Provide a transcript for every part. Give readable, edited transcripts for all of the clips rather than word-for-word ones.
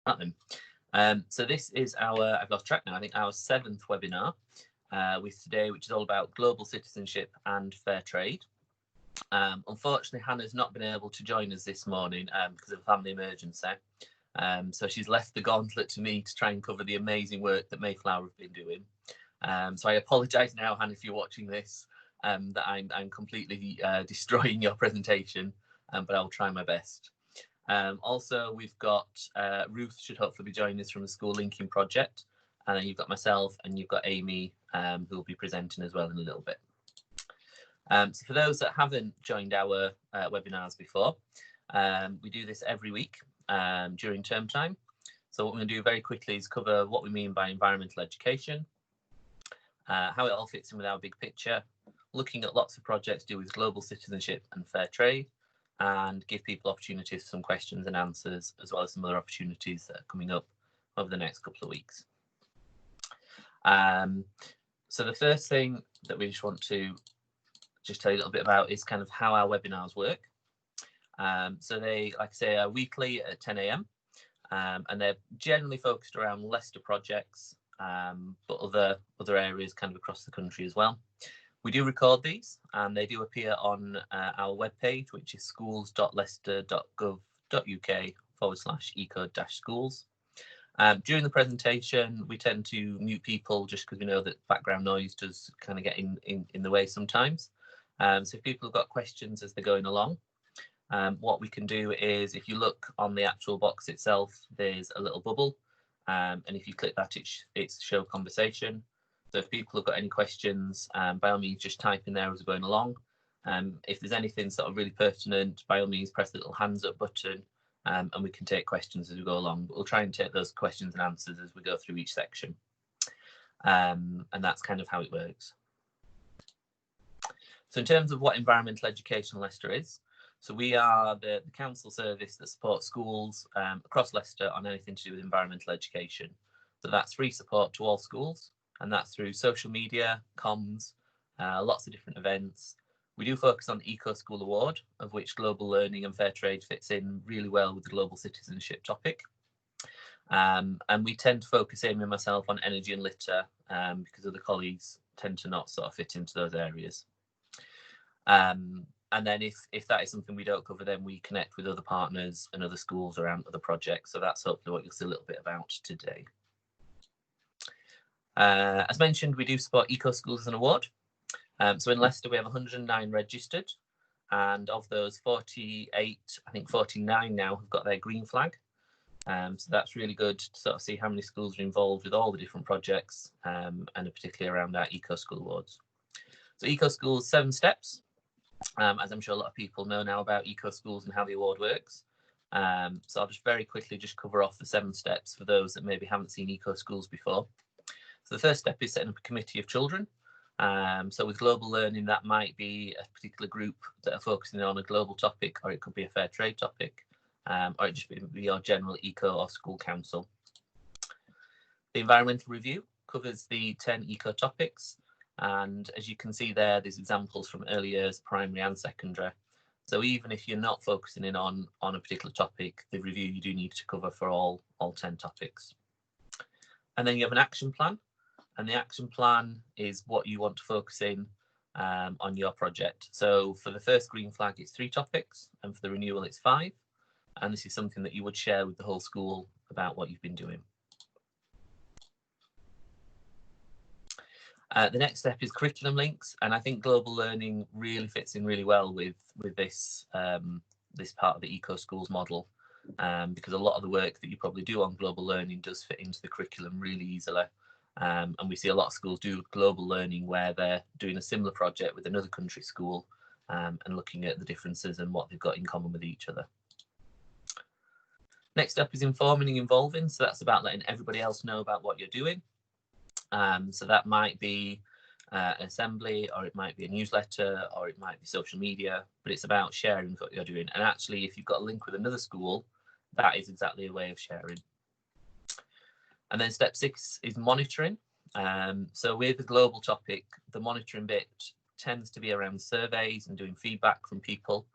Them. So this is our, I've lost track now, I think our 7th webinar with today, which is all about global citizenship and fair trade. Unfortunately, Hannah's not been able to join us this morning because of a family emergency. So she's left the gauntlet to me to try and cover the amazing work that Mayflower have been doing. So I apologise now, Hannah, if you're watching this, that I'm completely destroying your presentation, but I'll try my best. Also, we've got Ruth should hopefully be joining us from the School Linking Project. And then you've got myself and you've got Amy, who will be presenting as well in a little bit. So for those that haven't joined our webinars before, we do this every week during term time. So what we're going to do very quickly is cover what we mean by environmental education, how it all fits in with our big picture, looking at lots of projects to do with global citizenship and fair trade, and give people opportunities for some questions and answers, as well as some other opportunities that are coming up over the next couple of weeks. So the first thing that we just want to tell you a little bit about is kind of how our webinars work. So they, like I say, are weekly at 10 AM, and they're generally focused around Leicester projects, but other areas kind of across the country as well. We do record these, and they do appear on our webpage, which is schools.leicester.gov.uk/eco-schools. During the presentation, we tend to mute people just because we know that background noise does kind of get in the way sometimes. So if people have got questions as they're going along, what we can do is, if you look on the actual box itself, there's a little bubble, and if you click that, it's show conversation. So if people have got any questions, by all means, just type in there as we're going along. If there's anything sort of really pertinent, by all means, press the little hands up button, and we can take questions as we go along. But we'll try and take those questions and answers as we go through each section. And that's kind of how it works. So in terms of what environmental education Leicester is, so we are the council service that supports schools across Leicester on anything to do with environmental education. So that's free support to all schools, and that's through social media, comms, lots of different events. We do focus on the Eco School Award, of which global learning and fair trade fits in really well with the global citizenship topic. And we tend to focus, Amy and myself, on energy and litter, because other colleagues tend to not sort of fit into those areas. And then if that is something we don't cover, then we connect with other partners and other schools around other projects. So that's hopefully what you'll see a little bit about today. As mentioned, we do support Eco Schools as an award. So in Leicester, we have 109 registered, and of those 48, I think 49 now have got their green flag. So that's really good to sort of see how many schools are involved with all the different projects, and particularly around our Eco School Awards. So Eco Schools, 7 steps, as I'm sure a lot of people know now about Eco Schools and how the award works. So I'll just very quickly just cover off the 7 steps for those that maybe haven't seen Eco Schools before. So the first step is setting up a committee of children. So with global learning, that might be a particular group that are focusing on a global topic, or it could be a fair trade topic, or it just be your general eco or school council. The environmental review covers the 10 eco topics, and as you can see there, there's examples from early years, primary and secondary. So even if you're not focusing in on a particular topic, the review you do need to cover for all 10 topics. And then you have an action plan. And the action plan is what you want to focus in on your project. So for the first green flag, it's 3 topics, and for the renewal, it's 5. And this is something that you would share with the whole school about what you've been doing. The next step is curriculum links, and I think global learning really fits in really well with this this part of the Eco Schools model, because a lot of the work that you probably do on global learning does fit into the curriculum really easily. And we see a lot of schools do global learning where they're doing a similar project with another country school, and looking at the differences and what they've got in common with each other. Next up is informing and involving. So that's about letting everybody else know about what you're doing. So that might be an assembly, or it might be a newsletter, or it might be social media, but it's about sharing what you're doing. And actually, if you've got a link with another school, that is exactly a way of sharing. And then step 6 is monitoring. So with the global topic, the monitoring bit tends to be around surveys and doing feedback from people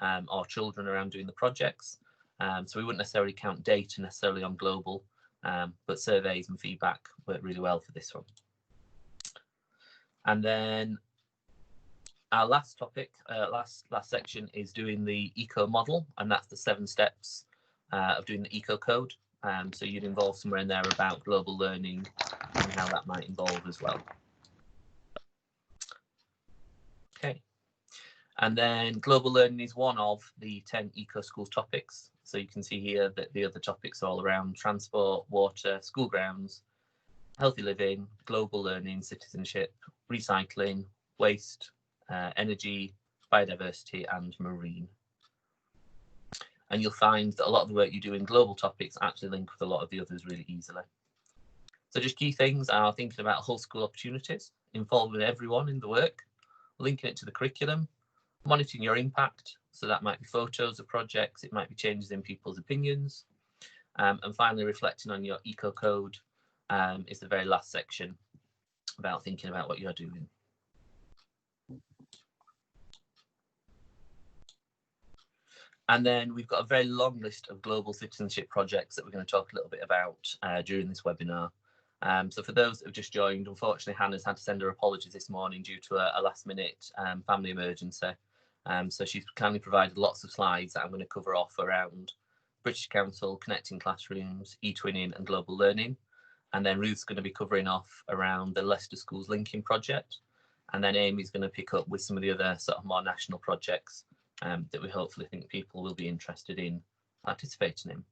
or children around doing the projects. So we wouldn't necessarily count data necessarily on global, but surveys and feedback work really well for this one. And then our last topic, last section is doing the eco model, and that's the 7 steps of doing the eco code. So you'd involve somewhere in there about global learning and how that might involve as well. Okay. And then global learning is one of the 10 eco schools topics. So you can see here that the other topics are all around transport, water, school grounds, healthy living, global learning, citizenship, recycling, waste, energy, biodiversity, and marine. And you'll find that a lot of the work you do in global topics actually link with a lot of the others really easily. So just key things are thinking about whole school opportunities, involving everyone in the work, linking it to the curriculum, monitoring your impact. So that might be photos of projects, it might be changes in people's opinions. And finally, reflecting on your eco code is the very last section about thinking about what you're doing. And then we've got a very long list of global citizenship projects that we're going to talk a little bit about during this webinar. So for those that have just joined, unfortunately, Hannah's had to send her apologies this morning due to a last-minute family emergency. So she's kindly provided lots of slides that I'm going to cover off around British Council, connecting classrooms, e-twinning and global learning. And then Ruth's going to be covering off around the Leicester Schools Linking project. And then Amy's going to pick up with some of the other sort of more national projects that we hopefully think people will be interested in participating in.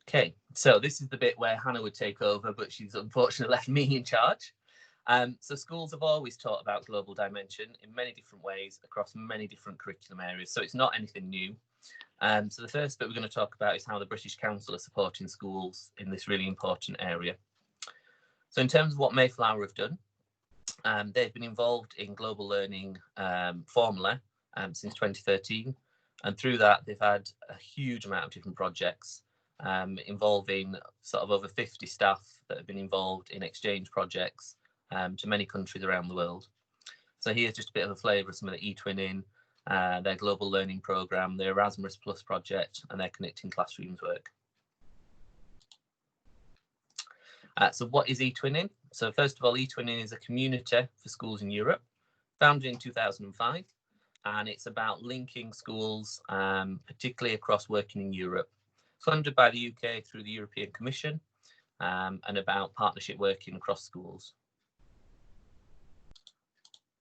Okay, so this is the bit where Hannah would take over, but she's unfortunately left me in charge. So schools have always taught about global dimension in many different ways across many different curriculum areas, so it's not anything new. So the first bit we're going to talk about is how the British Council are supporting schools in this really important area. So in terms of what Mayflower have done, they've been involved in global learning formally since 2013, and through that they've had a huge amount of different projects involving sort of over 50 staff that have been involved in exchange projects to many countries around the world. So here's just a bit of a flavour of some of the e-twinning, their global learning programme, their Erasmus Plus project, and their connecting classrooms work. So what is e-twinning? So first of all, e-twinning is a community for schools in Europe, founded in 2005, and it's about linking schools, particularly across working in Europe. Funded by the UK through the European Commission, and about partnership working across schools.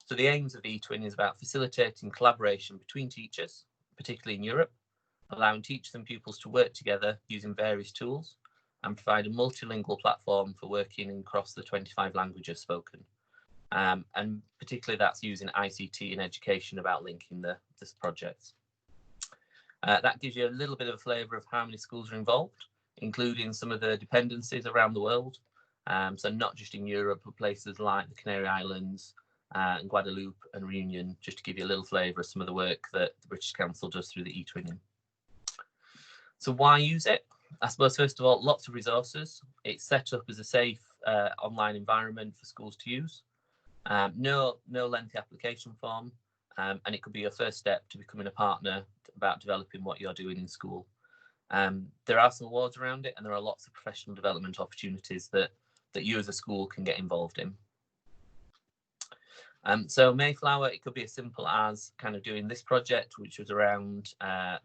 So the aims of e-twin is about facilitating collaboration between teachers, particularly in Europe, allowing teachers and pupils to work together using various tools, and provide a multilingual platform for working across the 25 languages spoken. And particularly that's using ICT in education about linking this project. That gives you a little bit of a flavour of how many schools are involved, including some of the dependencies around the world. So not just in Europe, but places like the Canary Islands, and Guadeloupe and Réunion, just to give you a little flavour of some of the work that the British Council does through the e-twinning. So why use it? I suppose, first of all, lots of resources. It's set up as a safe online environment for schools to use. No lengthy application form, and it could be your first step to becoming a partner about developing what you're doing in school. There are some awards around it, and there are lots of professional development opportunities that you as a school can get involved in. So Mayflower, it could be as simple as kind of doing this project, which was around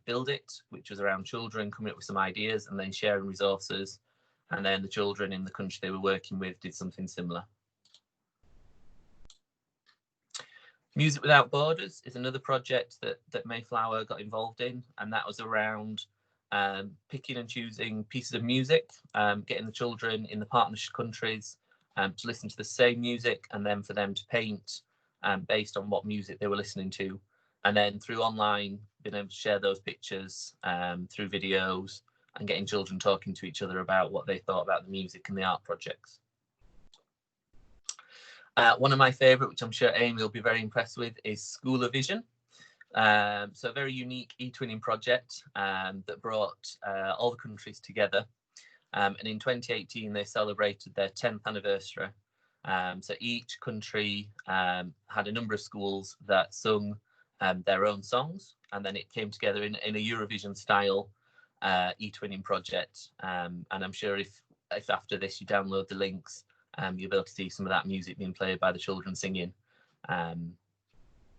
Build It, which was around children coming up with some ideas and then sharing resources. And then the children in the country they were working with did something similar. Music Without Borders is another project that Mayflower got involved in, and that was around picking and choosing pieces of music, getting the children in the partnership countries to listen to the same music, and then for them to paint based on what music they were listening to, and then through online being able to share those pictures through videos and getting children talking to each other about what they thought about the music and the art projects. One of my favourite, which I'm sure Amy will be very impressed with, is School of Vision. So a very unique e-twinning project that brought all the countries together. And in 2018, they celebrated their 10th anniversary. So each country had a number of schools that sung their own songs, and then it came together in a Eurovision style e-twinning project. And I'm sure if after this you download the links, you'll be able to see some of that music being played by the children singing.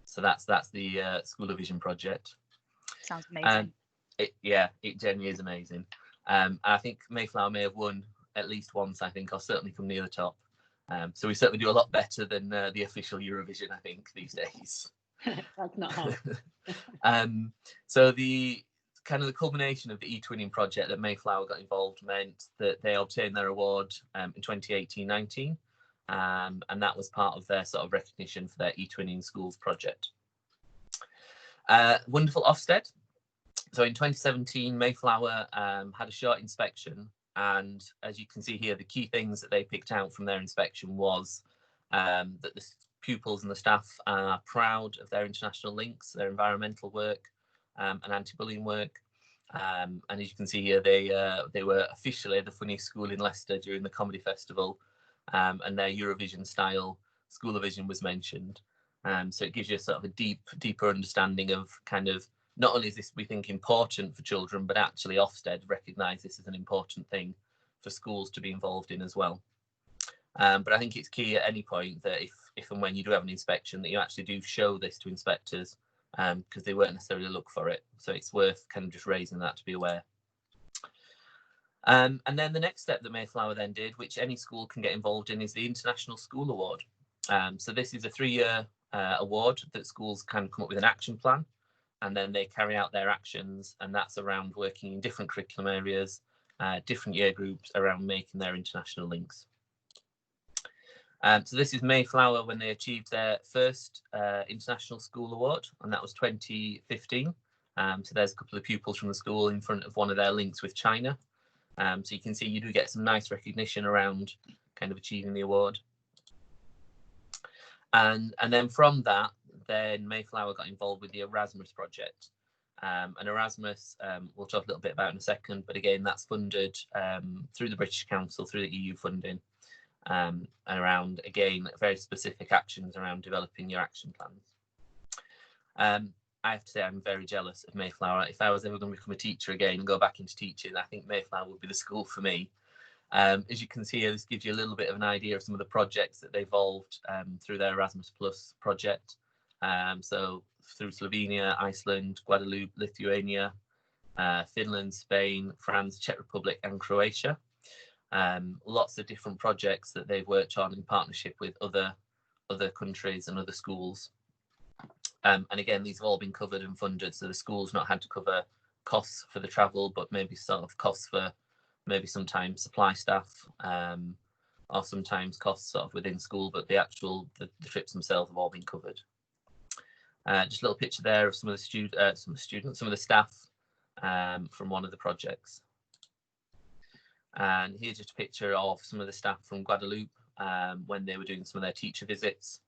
So that's the School of Vision project. Sounds amazing. It genuinely is amazing. I think Mayflower may have won at least once, I think, or certainly come near the top. So we certainly do a lot better than the official Eurovision, I think, these days. That's not hard. So the culmination of the e-twinning project that Mayflower got involved meant that they obtained their award in 2018-19, and that was part of their sort of recognition for their e-twinning schools project. Wonderful Ofsted. So in 2017, Mayflower had a short inspection, and as you can see here, the key things that they picked out from their inspection was that the pupils and the staff are proud of their international links, their environmental work, and anti-bullying work. And as you can see here, they were officially the funniest school in Leicester during the comedy festival, and their Eurovision style School of Vision was mentioned. So it gives you a sort of a deeper understanding of kind of, not only is this, we think, important for children, but actually Ofsted recognise this as an important thing for schools to be involved in as well. But I think it's key at any point that if and when you do have an inspection, that you actually do show this to inspectors, because they won't necessarily look for it. So it's worth kind of just raising that to be aware. And then the next step that Mayflower then did, which any school can get involved in, is the International School Award. So this is a 3-year award that schools can come up with an action plan, and then they carry out their actions, and that's around working in different curriculum areas, different year groups, around making their international links. So this is Mayflower when they achieved their first International School Award, and that was 2015. So there's a couple of pupils from the school in front of one of their links with China. So you can see you do get some nice recognition around kind of achieving the award. And then from that, then Mayflower got involved with the Erasmus project. And Erasmus, we'll talk a little bit about in a second, but again, that's funded through the British Council, through the EU funding, and around, again, very specific actions around developing your action plans. I have to say I'm very jealous of Mayflower. If I was ever going to become a teacher again and go back into teaching, I think Mayflower would be the school for me. As you can see here, this gives you a little bit of an idea of some of the projects that they evolved through their Erasmus Plus project. So through Slovenia, Iceland, Guadeloupe, Lithuania, Finland, Spain, France, Czech Republic, and Croatia. Lots of different projects that they've worked on in partnership with other countries and other schools. And again, these have all been covered and funded, so the school's not had to cover costs for the travel, but maybe sort of costs for maybe sometimes supply staff, or sometimes costs sort of within school, but the trips themselves have all been covered. Just a little picture there of some of the staff from one of the projects. And here's just a picture of some of the staff from Guadeloupe when they were doing some of their teacher visits.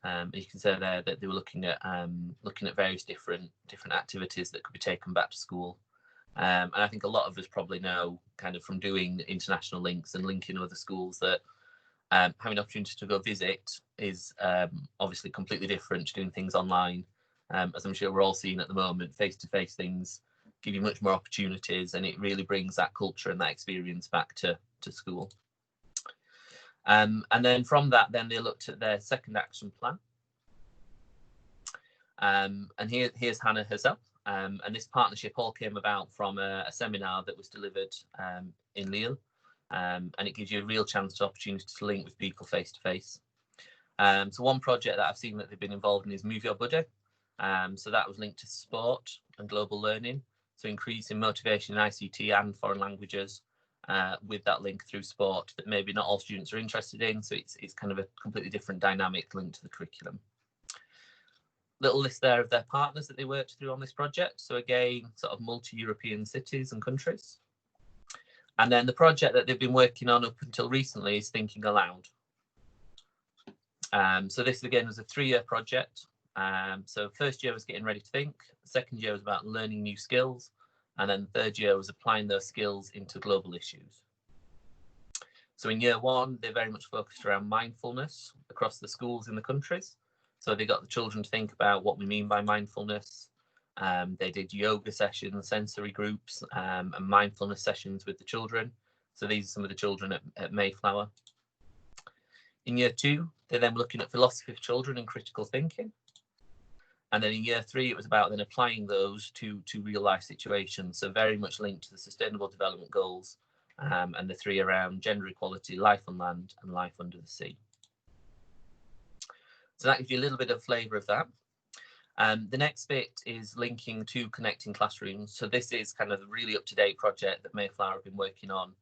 You can see there that they were looking at various different activities that could be taken back to school. And I think a lot of us probably know, kind of from doing international links and linking other schools, that having an opportunity to go visit is obviously completely different to doing things online. As I'm sure we're all seeing at the moment, face-to-face things give you much more opportunities, and it really brings that culture and that experience back to school. And then from that, then they looked at their second action plan. And here's Hannah herself. And this partnership all came about from a seminar that was delivered in Lille. And it gives you a real opportunity to link with people face to face. So one project that I've seen that they've been involved in is Move Your Buddy. So that was linked to sport and global learning. So increasing motivation in ICT and foreign languages with that link through sport that maybe not all students are interested in. So it's kind of a completely different dynamic link to the curriculum. Little list there of their partners that they worked through on this project. So again, sort of multi-European cities and countries. And then the project that they've been working on up until recently is Thinking Aloud. So this again was a 3-year project. So first year was getting ready to think. The second year was about learning new skills. And then the third year was applying those skills into global issues. So in year 1, they very much focused around mindfulness across the schools in the countries. So they got the children to think about what we mean by mindfulness. They did yoga sessions, sensory groups, and mindfulness sessions with the children. So these are some of the children at Mayflower. In year 2, they're then looking at philosophy for children and critical thinking. And then in year 3, it was about then applying those to real life situations. So very much linked to the Sustainable Development Goals and the 3 around gender equality, life on land, and life under the sea. So that gives you a little bit of flavour of that. The next bit is linking to connecting classrooms. So this is kind of a really up-to-date project that Mayflower have been working on.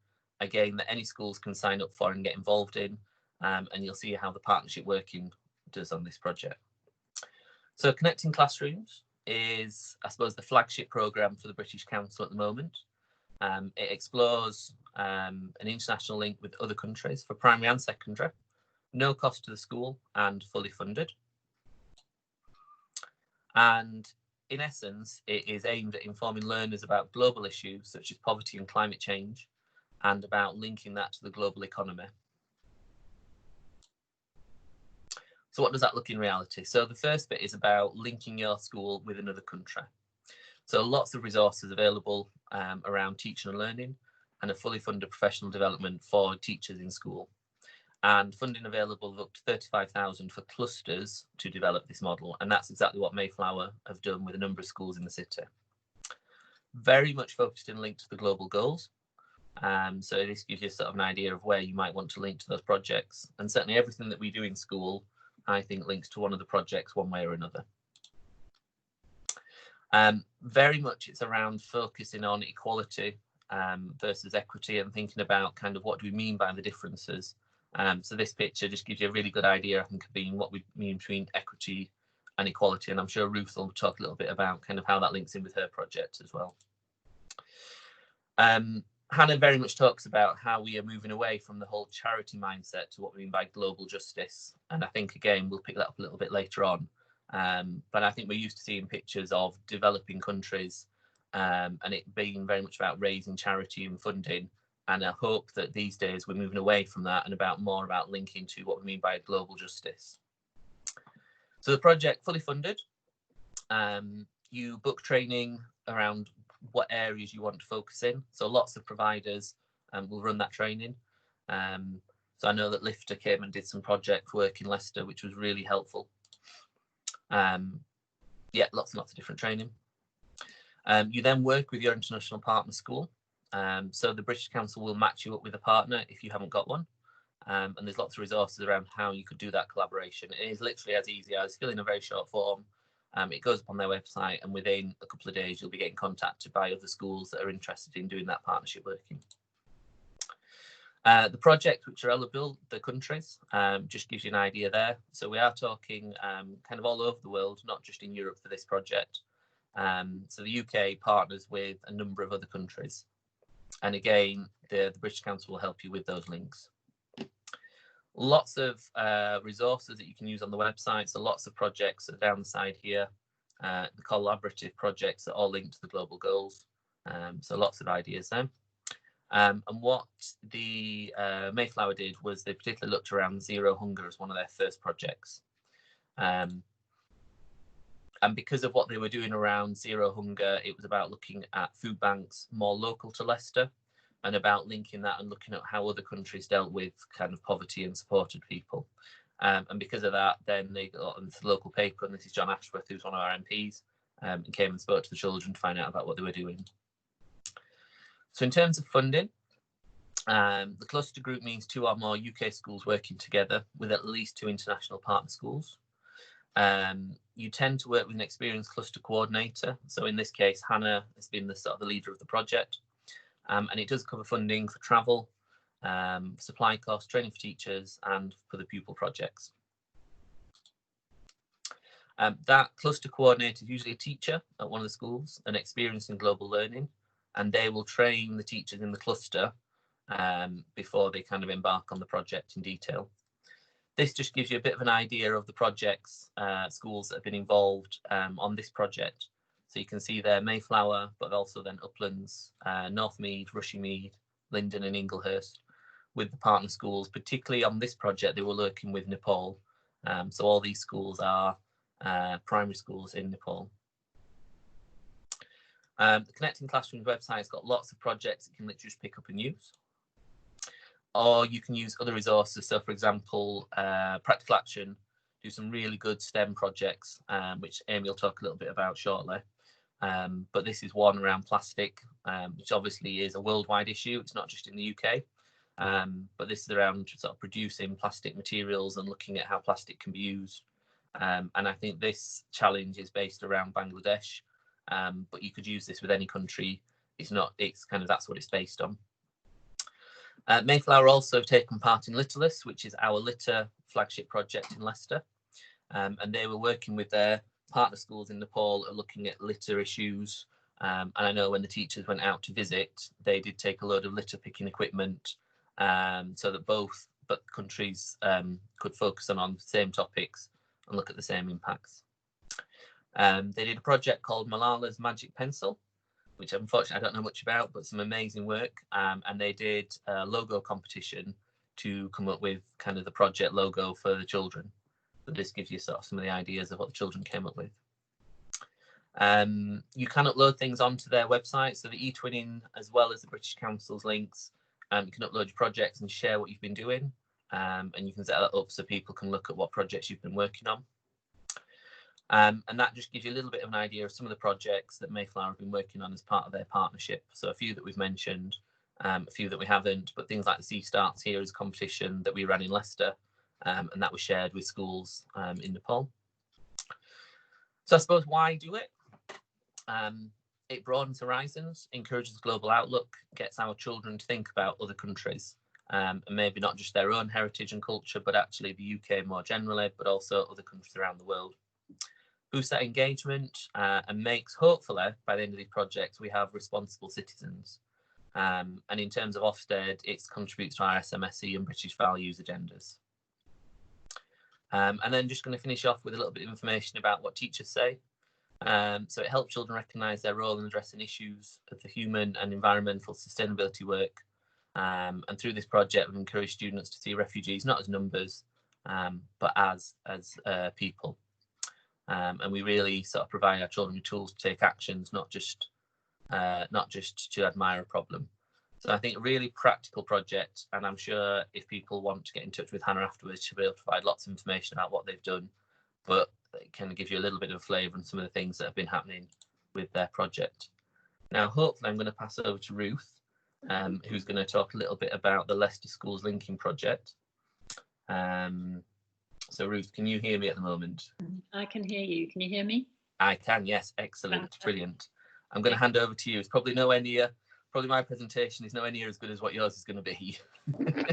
Again, that any schools can sign up for and get involved in. And you'll see how the partnership working does on this project. So Connecting Classrooms is, I suppose, the flagship programme for the British Council at the moment. It explores an international link with other countries for primary and secondary, no cost to the school and fully funded. And in essence, it is aimed at informing learners about global issues such as poverty and climate change, and about linking that to the global economy. So what does that look in reality? So the first bit is about linking your school with another country. So lots of resources available around teaching and learning, and a fully funded professional development for teachers in school. And funding available of up to 35,000 for clusters to develop this model. And that's exactly what Mayflower have done with a number of schools in the city. Very much focused and linked to the global goals. So this gives you sort of an idea of where you might want to link to those projects. And certainly everything that we do in school, I think, links to one of the projects one way or another. Very much it's around focusing on equality versus equity, and thinking about kind of what do we mean by the differences. So this picture just gives you a really good idea, I think, of being what we mean between equity and equality. And I'm sure Ruth will talk a little bit about kind of how that links in with her project as well. Hannah very much talks about how we are moving away from the whole charity mindset to what we mean by global justice. And I think, again, we'll pick that up a little bit later on. But I think we're used to seeing pictures of developing countries and it being very much about raising charity and funding. And I hope that these days we're moving away from that and more about linking to what we mean by global justice. So the project, fully funded. You book training around what areas you want to focus in. So lots of providers will run that training. So I know that Leicester came and did some project work in Leicester, which was really helpful. Yeah, lots and lots of different training. You then work with your international partner school. So the British Council will match you up with a partner if you haven't got one. And there's lots of resources around how you could do that collaboration. It is literally as easy as filling a very short form. It goes up on their website, and within a couple of days, you'll be getting contacted by other schools that are interested in doing that partnership working. The projects which are eligible, the countries, just gives you an idea there. So we are talking kind of all over the world, not just in Europe for this project. So the UK partners with a number of other countries. And again, the British Council will help you with those links. Lots of resources that you can use on the website. So lots of projects are down the side here. The collaborative projects are all linked to the global goals. So lots of ideas there. And what the Mayflower did was they particularly looked around zero hunger as one of their first projects. And because of what they were doing around zero hunger, it was about looking at food banks more local to Leicester, and about linking that and looking at how other countries dealt with kind of poverty and supported people. And because of that, then they got into the local paper, and this is John Ashworth, who's one of our MPs, and came and spoke to the children to find out about what they were doing. So in terms of funding, the cluster group means 2 or more UK schools working together with at least 2 international partner schools. You tend to work with an experienced cluster coordinator. So in this case, Hannah has been the leader of the project. And it does cover funding for travel, supply costs, training for teachers, and for the pupil projects. That cluster coordinator is usually a teacher at one of the schools, an experienced in global learning, and they will train the teachers in the cluster before they kind of embark on the project in detail. This just gives you a bit of an idea of the projects, schools that have been involved on this project. So you can see there Mayflower, but also then Uplands, Northmead, Rushingmead, Linden and Inglehurst with the partner schools. Particularly on this project, they were working with Nepal. So all these schools are primary schools in Nepal. The Connecting Classrooms website's got lots of projects you can literally just pick up and use. Or you can use other resources. So for example, Practical Action do some really good STEM projects, which Amy will talk a little bit about shortly. But this is one around plastic, which obviously is a worldwide issue. It's not just in the UK. But this is around sort of producing plastic materials and looking at how plastic can be used. And I think this challenge is based around Bangladesh, but you could use this with any country. It's kind of, that's what it's based on. Mayflower also have taken part in Litterless, which is our litter flagship project in Leicester. And they were working with their partner schools in Nepal at looking at litter issues. And I know when the teachers went out to visit, they did take a load of litter picking equipment, so that both countries could focus on the same topics and look at the same impacts. They did a project called Malala's Magic Pencil, which unfortunately I don't know much about, but some amazing work. And they did a logo competition to come up with kind of the project logo for the children. So this gives you sort of some of the ideas of what the children came up with. You can upload things onto their website, so the eTwinning as well as the British Council's links. You can upload your projects and share what you've been doing, and you can set that up so people can look at what projects you've been working on. And that just gives you a little bit of an idea of some of the projects that Mayflower have been working on as part of their partnership. So a few that we've mentioned, a few that we haven't, but things like the Sea Starts Here is a competition that we ran in Leicester, and that was shared with schools in Nepal. So I suppose, why do it? It broadens horizons, encourages global outlook, gets our children to think about other countries, and maybe not just their own heritage and culture, but actually the UK more generally, but also other countries around the world. Boosts that engagement and makes, hopefully, by the end of these projects, we have responsible citizens. And in terms of Ofsted, it contributes to our SMSE and British values agendas. And then just going to finish off with a little bit of information about what teachers say. So it helps children recognise their role in addressing issues of the human and environmental sustainability work. And through this project, we've encouraged students to see refugees not as numbers, but as people. And we really sort of provide our children with tools to take actions, not just to admire a problem. So I think a really practical project, and I'm sure if people want to get in touch with Hannah afterwards, she'll be able to provide lots of information about what they've done, but it can give you a little bit of a flavour on some of the things that have been happening with their project. Now, hopefully I'm going to pass over to Ruth, who's going to talk a little bit about the Leicester Schools Linking Project. So Ruth, can you hear me at the moment? I can hear you. Can you hear me? I can, yes. Excellent. Brilliant. I'm going to hand over to you. It's probably nowhere near, probably my presentation is nowhere near as good as what yours is going to be.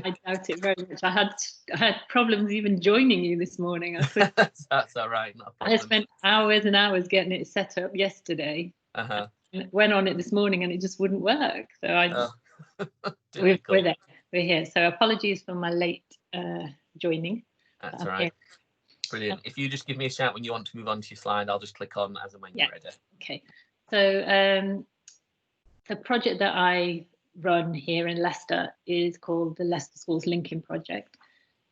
I doubt it very much. I had problems even joining you this morning. That's all right. Not a problem. I spent hours and hours getting it set up yesterday. And went on it this morning and it just wouldn't work. So we're there. We're here. So apologies for my late joining. That's all right. Brilliant. If you just give me a shout when you want to move on to your slide, I'll just click on as and when you're ready. Okay. So the project that I run here in Leicester is called the Leicester Schools Linking Project.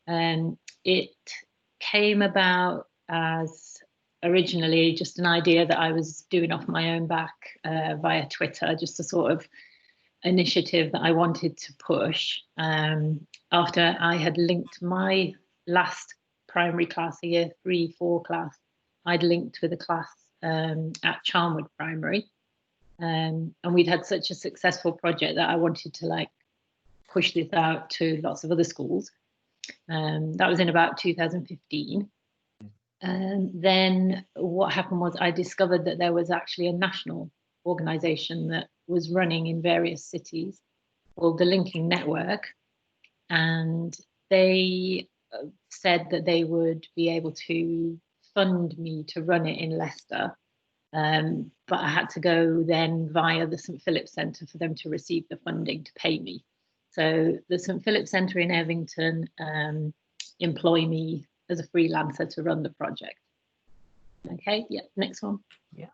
It came about as originally just an idea that I was doing off my own back via Twitter, just a sort of initiative that I wanted to push after I had linked my last primary class, a year 3-4 class. I'd linked with a class at Charnwood Primary, and we'd had such a successful project that I wanted to like push this out to lots of other schools. That was in about 2015. And then what happened was I discovered that there was actually a national organisation that was running in various cities called the Linking Network, and they said that they would be able to fund me to run it in Leicester, but I had to go then via the St Philip's Centre for them to receive the funding to pay me. So the St Philip's Centre in Evington employ me as a freelancer to run the project. Okay, yeah, next one. Yeah.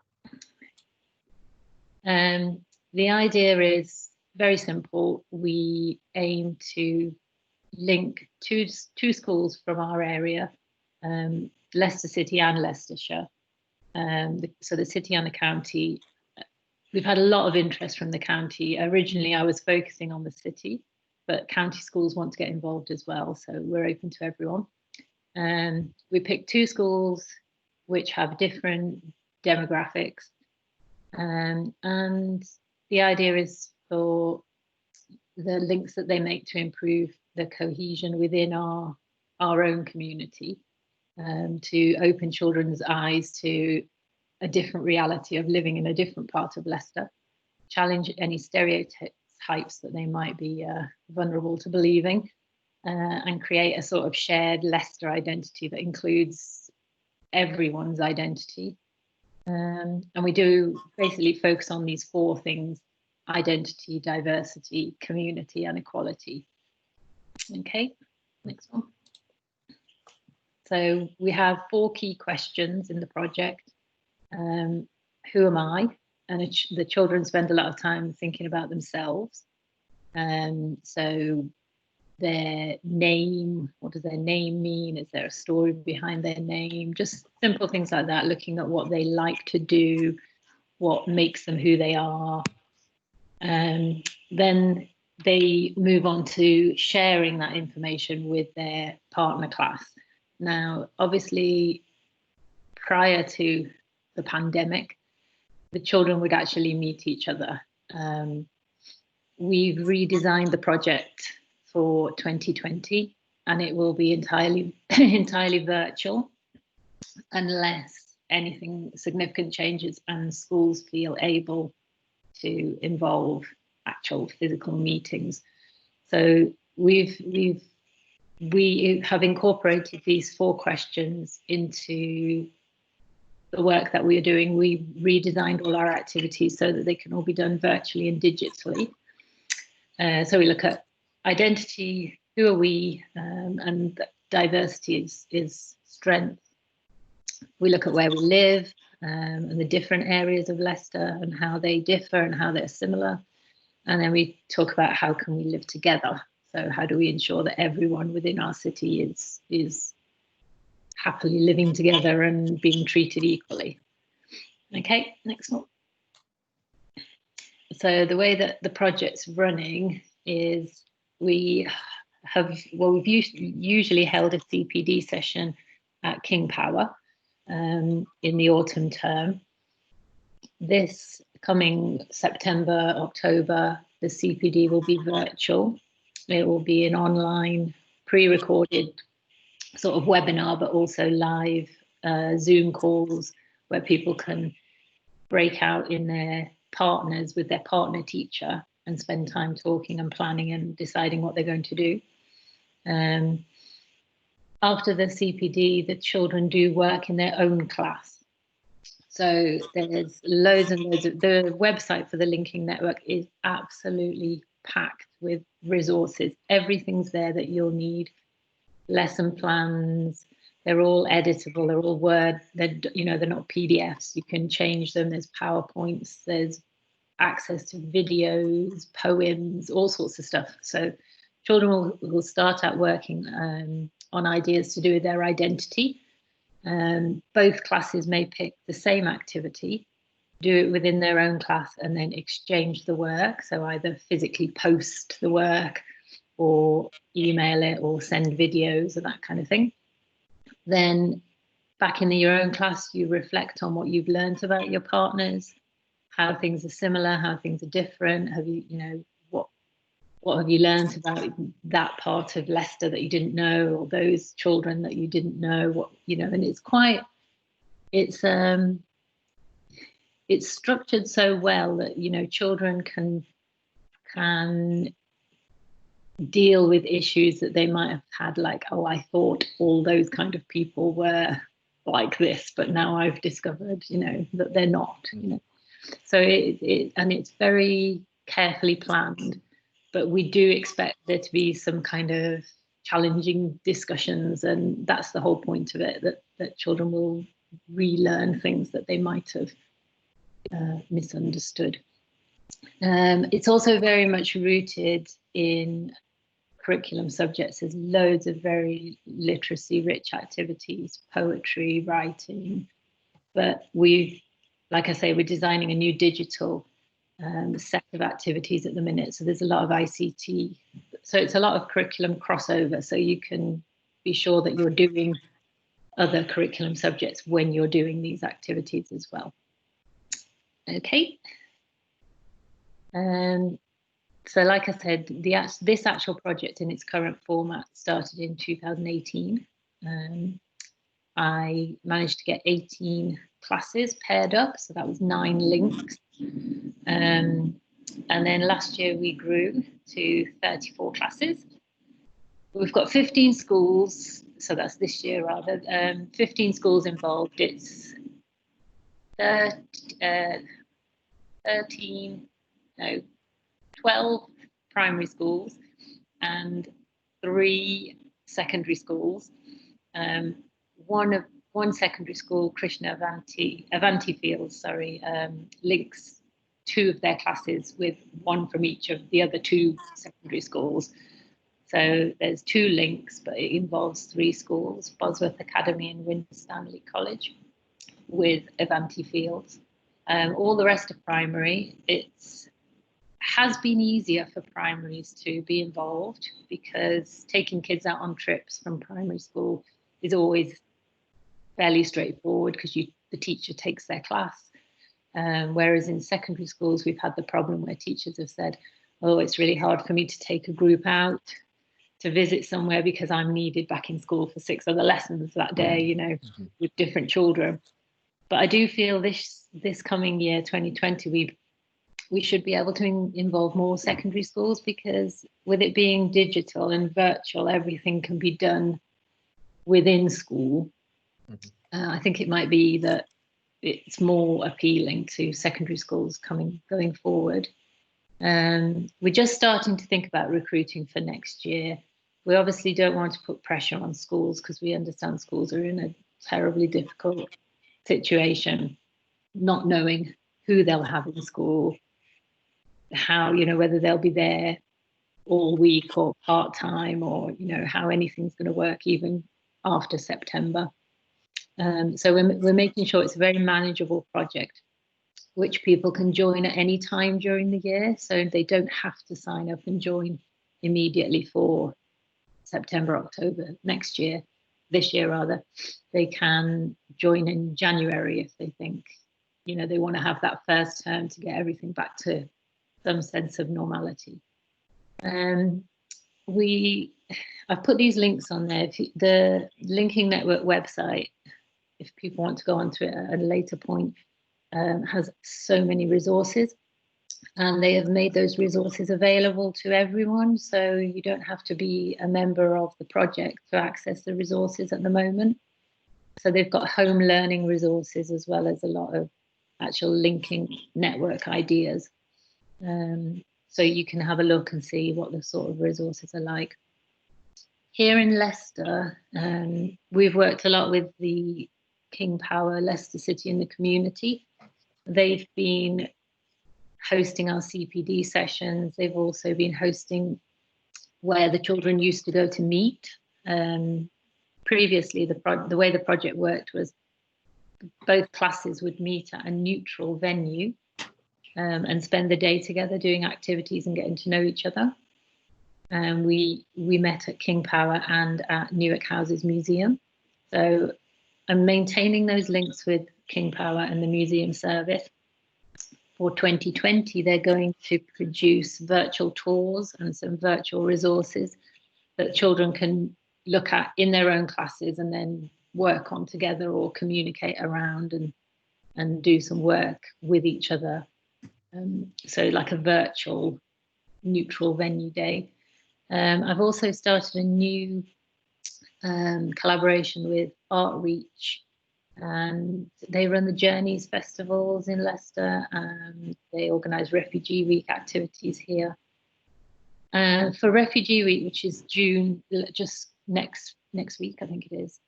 The idea is very simple. We aim to link two schools from our area Leicester City and Leicestershire. So the city and the county, we've had a lot of interest from the county. Originally, I was focusing on the city, but county schools want to get involved as well. So we're open to everyone. We picked 2 schools which have different demographics. And the idea is for the links that they make to improve the cohesion within our own community, to open children's eyes to a different reality of living in a different part of Leicester, challenge any stereotypes that they might be vulnerable to believing, and create a sort of shared Leicester identity that includes everyone's identity. And we do basically focus on these 4 things: identity, diversity, community, and equality. Okay, next one. So we have 4 key questions in the project. Who am I? And the children spend a lot of time thinking about themselves. So their name, what does their name mean? Is there a story behind their name? Just simple things like that, looking at what they like to do, what makes them who they are. Then they move on to sharing that information with their partner class. Now, obviously, prior to the pandemic, the children would actually meet each other. We've redesigned the project for 2020, and it will be entirely virtual unless anything significant changes and schools feel able to involve actual physical meetings. So we have incorporated these 4 questions into the work that we are doing. We redesigned all our activities so that they can all be done virtually and digitally. So we look at identity, who are we, and diversity is strength. We look at where we live, and the different areas of Leicester and how they differ and how they're similar. And then we talk about how can we live together. So how do we ensure that everyone within our city is happily living together and being treated equally. Okay, next one. So the way that the project's running is we've usually held a CPD session at King Power in the autumn term. This coming September, October, the CPD will be virtual. It will be an online, pre-recorded sort of webinar, but also live Zoom calls where people can break out in their partners with their partner teacher and spend time talking and planning and deciding what they're going to do. After the CPD, the children do work in their own class. So there's loads and loads of, the website for the Linking Network is absolutely packed with resources. Everything's there that you'll need. Lesson plans, they're all editable, they're all Word, they're not PDFs, you can change them, there's PowerPoints, there's access to videos, poems, all sorts of stuff. So children will start out working on ideas to do with their identity. Both classes may pick the same activity, do it within their own class, and then exchange the work. So either physically post the work or email it or send videos or that kind of thing. Then back in your own class, you reflect on what you've learned about your partners, how things are similar, how things are different. Have you, what have you learned about that part of Leicester that you didn't know, or those children that you didn't know, and it's structured so well that, children can deal with issues that they might have had, like, oh, I thought all those kind of people were like this, but now I've discovered, that they're not, So it's very carefully planned, but we do expect there to be some kind of challenging discussions, and that's the whole point of it, that children will relearn things that they might have misunderstood. It's also very much rooted in curriculum subjects. There's loads of very literacy rich activities, poetry, writing, but like I say, we're designing a new digital set of activities at the minute. So there's a lot of ICT. So it's a lot of curriculum crossover. So you can be sure that you're doing other curriculum subjects when you're doing these activities as well. Okay. So like I said, this actual project in its current format started in 2018. I managed to get 18 classes paired up, so that was 9 links. And then last year we grew to 34 classes. We've got 15 schools, so that's this year rather, 15 schools involved. It's 12 primary schools and 3 secondary schools. One secondary school, Krishna Avanti Fields, links 2 of their classes with 1 from each of the other 2 secondary schools. So there's 2 links, but it involves 3 schools, Bosworth Academy and Winstanley College with Avanti Fields. All the rest of primary, has been easier for primaries to be involved because taking kids out on trips from primary school is always fairly straightforward because the teacher takes their class. Whereas in secondary schools, we've had the problem where teachers have said, oh, it's really hard for me to take a group out to visit somewhere because I'm needed back in school for 6 other lessons that day, you know, with different children. But I do feel this coming year, 2020, we should be able to involve more secondary schools because with it being digital and virtual, everything can be done within school. I think it might be that it's more appealing to secondary schools going forward. We're just starting to think about recruiting for next year. We obviously don't want to put pressure on schools because we understand schools are in a terribly difficult situation, not knowing who they'll have in school, how, you know, whether they'll be there all week or part-time, or, you know, how anything's going to work even after September. So we're making sure it's a very manageable project, which people can join at any time during the year. So they don't have to sign up and join immediately for September, October next year, this year rather. They can join in January if they think, you know, they want to have that first term to get everything back to some sense of normality. I've put these links on there. The Linking Network website, if people want to go onto it at a later point, has so many resources, and they have made those resources available to everyone. So you don't have to be a member of the project to access the resources at the moment. So they've got home learning resources as well as a lot of actual linking network ideas. So you can have a look and see what the sort of resources are like. Here in Leicester, we've worked a lot with the King Power, Leicester City and the community. They've been hosting our CPD sessions. They've also been hosting where the children used to go to meet. Previously, the way the project worked was both classes would meet at a neutral venue and spend the day together doing activities and getting to know each other. And we met at King Power and at Newark Houses Museum. So I'm maintaining those links with King Power and the museum service. For 2020, they're going to produce virtual tours and some virtual resources that children can look at in their own classes and then work on together or communicate around and do some work with each other. So like a virtual neutral venue day. I've also started a new collaboration with Artreach, and they run the Journeys festivals in Leicester, and they organise Refugee Week activities here. For Refugee Week, which is June, just next week, I think it is,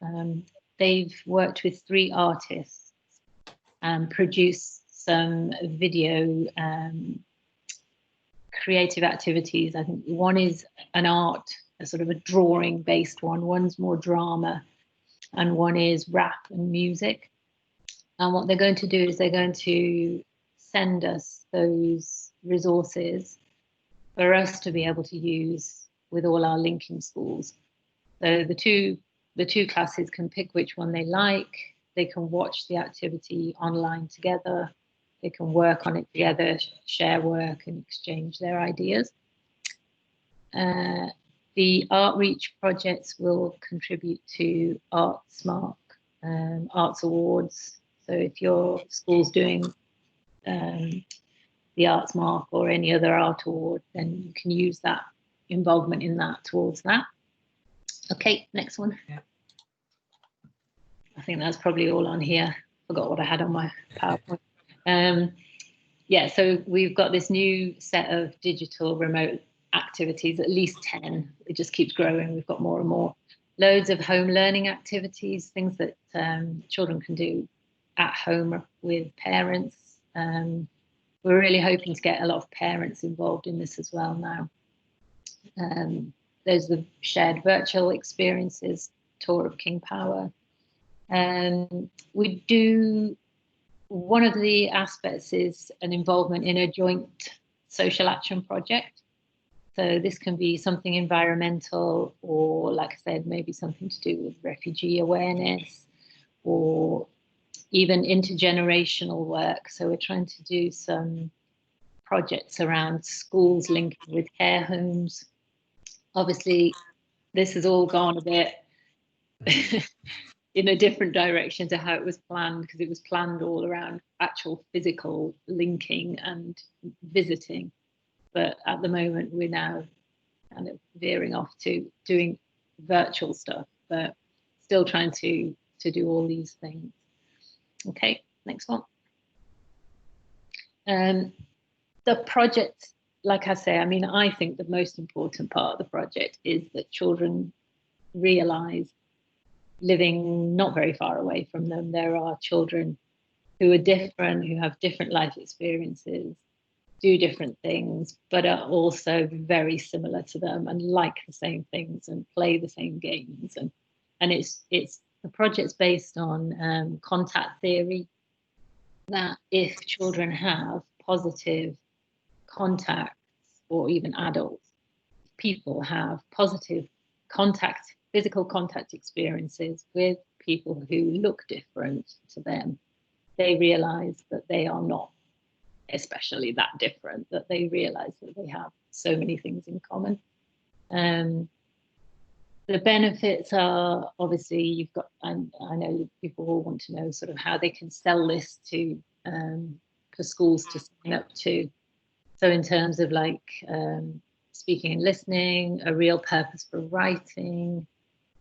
they've worked with 3 artists and produced some video creative activities. I think one is an art a sort of a drawing based one. One's more drama and one is rap and music. And what they're going to do is they're going to send us those resources for us to be able to use with all our linking schools. So the two classes can pick which one they like. They can watch the activity online together. They can work on it together, share work and exchange their ideas. The Outreach projects will contribute to ArtSmark, Arts Awards. So if your school's doing the ArtSmark or any other art award, then you can use that involvement in that towards that. Okay, next one. Yeah. I think that's probably all on here. Forgot what I had on my PowerPoint. Yeah, so we've got this new set of digital remote activities, at least 10. It just keeps growing. We've got more and more. Loads of home learning activities, things that children can do at home with parents. We're really hoping to get a lot of parents involved in this as well now. There's the shared virtual experiences, tour of King Power. We do, one of the aspects is an involvement in a joint social action project. So this can be something environmental, or like I said, maybe something to do with refugee awareness, or even intergenerational work. So we're trying to do some projects around schools linking with care homes. Obviously, this has all gone a bit in a different direction to how it was planned, because it was planned all around actual physical linking and visiting. But at the moment, we're now kind of veering off to doing virtual stuff, but still trying to do all these things. Okay, next one. The project, like I say, I mean, I think the most important part of the project is that children realise, living not very far away from them, there are children who are different, who have different life experiences, do different things, but are also very similar to them and like the same things and play the same games. And it's the project's based on contact theory, that if children have positive contacts, or even adults, people have positive contact, physical contact experiences with people who look different to them, they realise that they are not especially that different, that they realise that they have so many things in common. The benefits are, obviously, you've got, and I know people will want to know sort of how they can sell this to for schools to sign up to. So in terms of like speaking and listening, a real purpose for writing,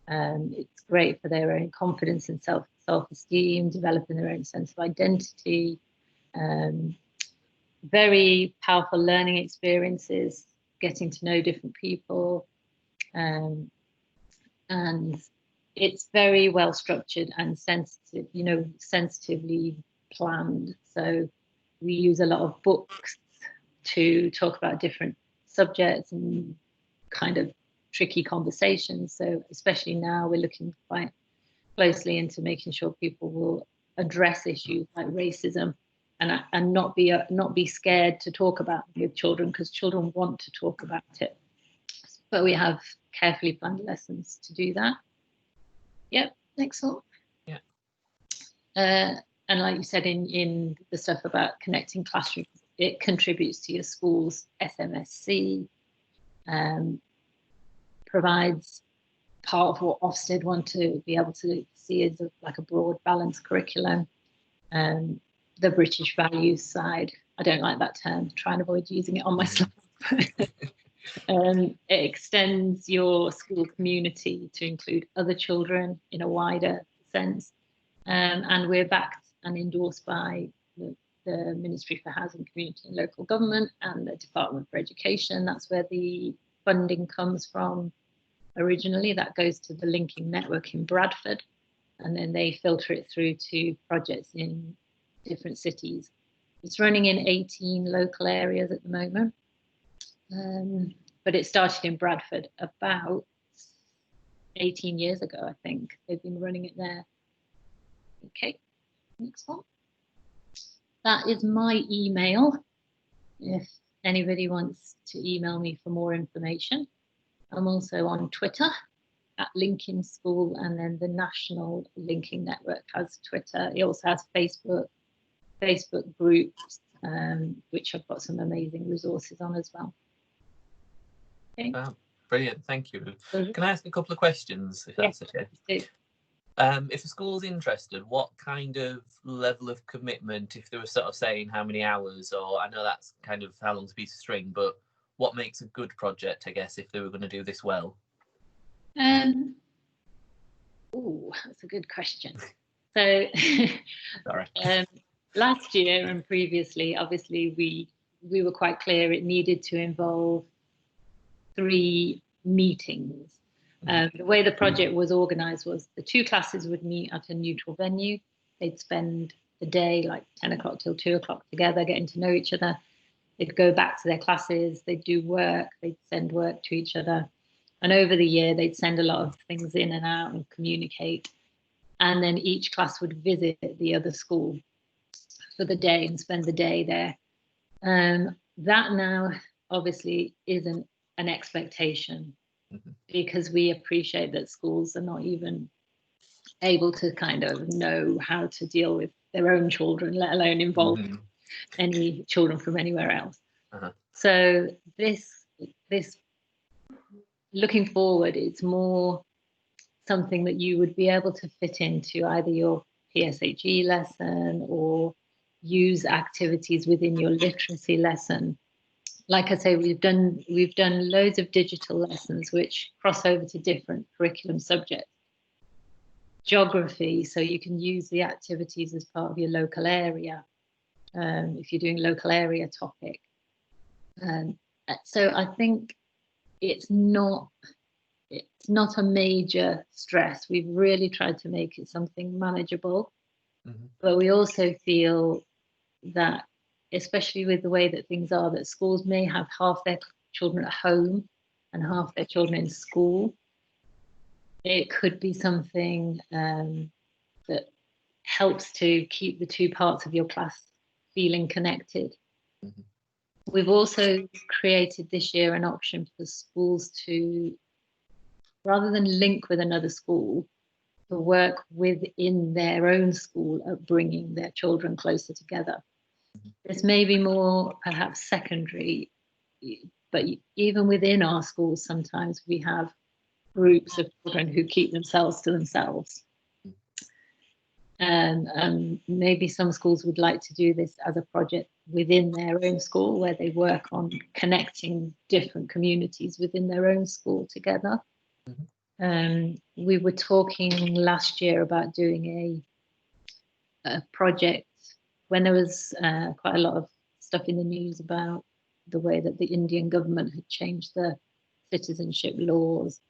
it's great for their own confidence and self-esteem, developing their own sense of identity. Very powerful learning experiences, getting to know different people, and it's very well structured and sensitive, you know, sensitively planned. So we use a lot of books to talk about different subjects and kind of tricky conversations. So especially now, we're looking quite closely into making sure people will address issues like racism, and not be scared to talk about it with children, because children want to talk about it. But we have carefully planned lessons to do that. Yep, next one. Yeah. And like you said in the stuff about connecting classrooms, it contributes to your school's SMSC, provides part of what Ofsted want to be able to see as like a broad, balanced curriculum. The British values side, I don't like that term, try and avoid using it on my slides. It extends your school community to include other children in a wider sense. And we're backed and endorsed by the Ministry for Housing, Community and Local Government and the Department for Education. That's where the funding comes from originally. That goes to the linking network in Bradford, and then they filter it through to projects in different cities. It's running in 18 local areas at the moment, but it started in Bradford about 18 years ago, I think. They've been running it there. Okay, next one. That is my email. If anybody wants to email me for more information. I'm also on Twitter at Linking School, and then the National Linking Network has Twitter. It also has Facebook groups, which I've got some amazing resources on as well. Okay. Brilliant, thank you. Can I ask a couple of questions, if that's okay? If a school's interested, what kind of level of commitment, if they were sort of saying how many hours, or I know that's kind of how long's a piece of string, but what makes a good project, I guess, if they were going to do this well? Oh, that's a good question. So Sorry. Last year and previously, obviously, we were quite clear it needed to involve 3 meetings. The way the project was organised was the 2 classes would meet at a neutral venue. They'd spend the day, like 10 o'clock till 2 o'clock together, getting to know each other. They'd go back to their classes, they'd do work, they'd send work to each other. And over the year, they'd send a lot of things in and out and communicate. And then each class would visit the other school for the day and spend the day there. That now obviously isn't an expectation, because we appreciate that schools are not even able to kind of know how to deal with their own children, let alone involve any children from anywhere else. So this looking forward, it's more something that you would be able to fit into either your PSHE lesson or use activities within your literacy lesson. Like I say, we've done loads of digital lessons which cross over to different curriculum subjects. Geography, so you can use the activities as part of your local area, if you're doing local area topic. So I think it's not a major stress. We've really tried to make it something manageable, but we also feel that, especially with the way that things are, that schools may have half their children at home and half their children in school. It could be something that helps to keep the 2 parts of your class feeling connected. We've also created this year an option for schools to, rather than link with another school, to work within their own school at bringing their children closer together. This may be more perhaps secondary, but even within our schools, sometimes we have groups of children who keep themselves to themselves. And maybe some schools would like to do this as a project within their own school, where they work on connecting different communities within their own school together. We were talking last year about doing a project when there was quite a lot of stuff in the news about the way that the Indian government had changed the citizenship laws,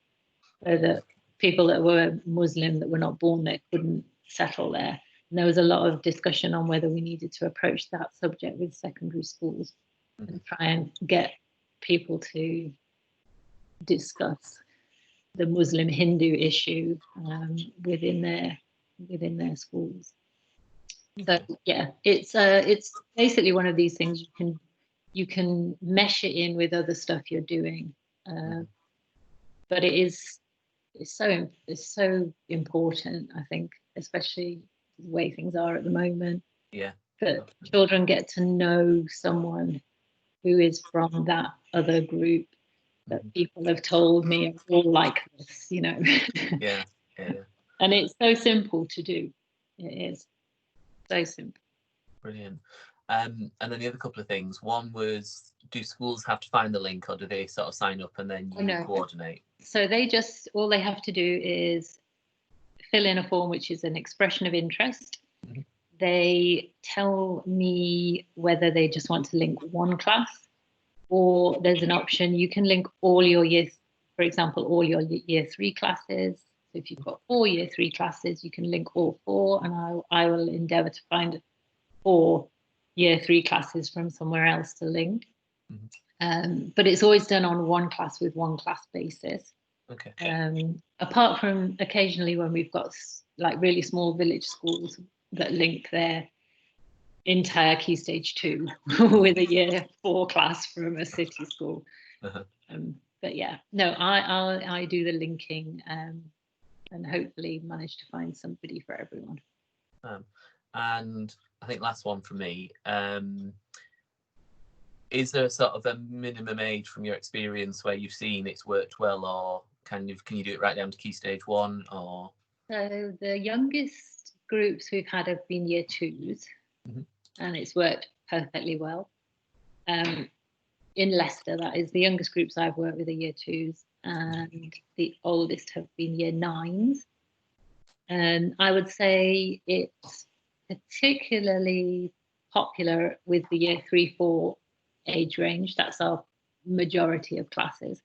so that people that were Muslim that were not born there couldn't settle there. And there was a lot of discussion on whether we needed to approach that subject with secondary schools and try and get people to discuss the Muslim Hindu issue within their schools. So yeah, it's basically one of these things you can mesh it in with other stuff you're doing, but it's so important, I think, especially the way things are at the moment. Yeah. That children get to know someone who is from that other group that people have told me are all like this, you know. Yeah. And it's so simple to do. It is so simple. Brilliant. And then the other couple of things. One was, do schools have to find the link, or do they sort of sign up and then you coordinate? So all they have to do is fill in a form which is an expression of interest. They tell me whether they just want to link one class, or there's an option you can link all your years, for example, all your year 3 classes. So if you've got 4 year 3 classes, you can link all 4, and I will endeavour to find 4 year 3 classes from somewhere else to link. But it's always done on one class with one class basis. Okay. Apart from occasionally when we've got like really small village schools that link their entire Key Stage 2 with a Year 4 class from a city school. But yeah, no, I do the linking and hopefully manage to find somebody for everyone. And I think last one from me, is there sort of a minimum age from your experience where you've seen it's worked well, or can you do it right down to Key Stage 1? Or so the youngest groups we've had have been Year 2s, and it's worked perfectly well. In Leicester, that is, the youngest groups I've worked with are Year 2s, and the oldest have been Year 9s. And I would say it's particularly popular with the Year 3-4 age range. That's our majority of classes.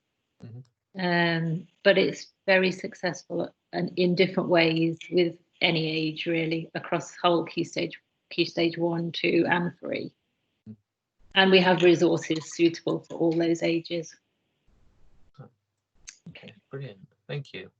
But it's very successful and in different ways with any age, really, across whole Key Stage 1, 2 and 3. And we have resources suitable for all those ages. Okay, brilliant. Thank you.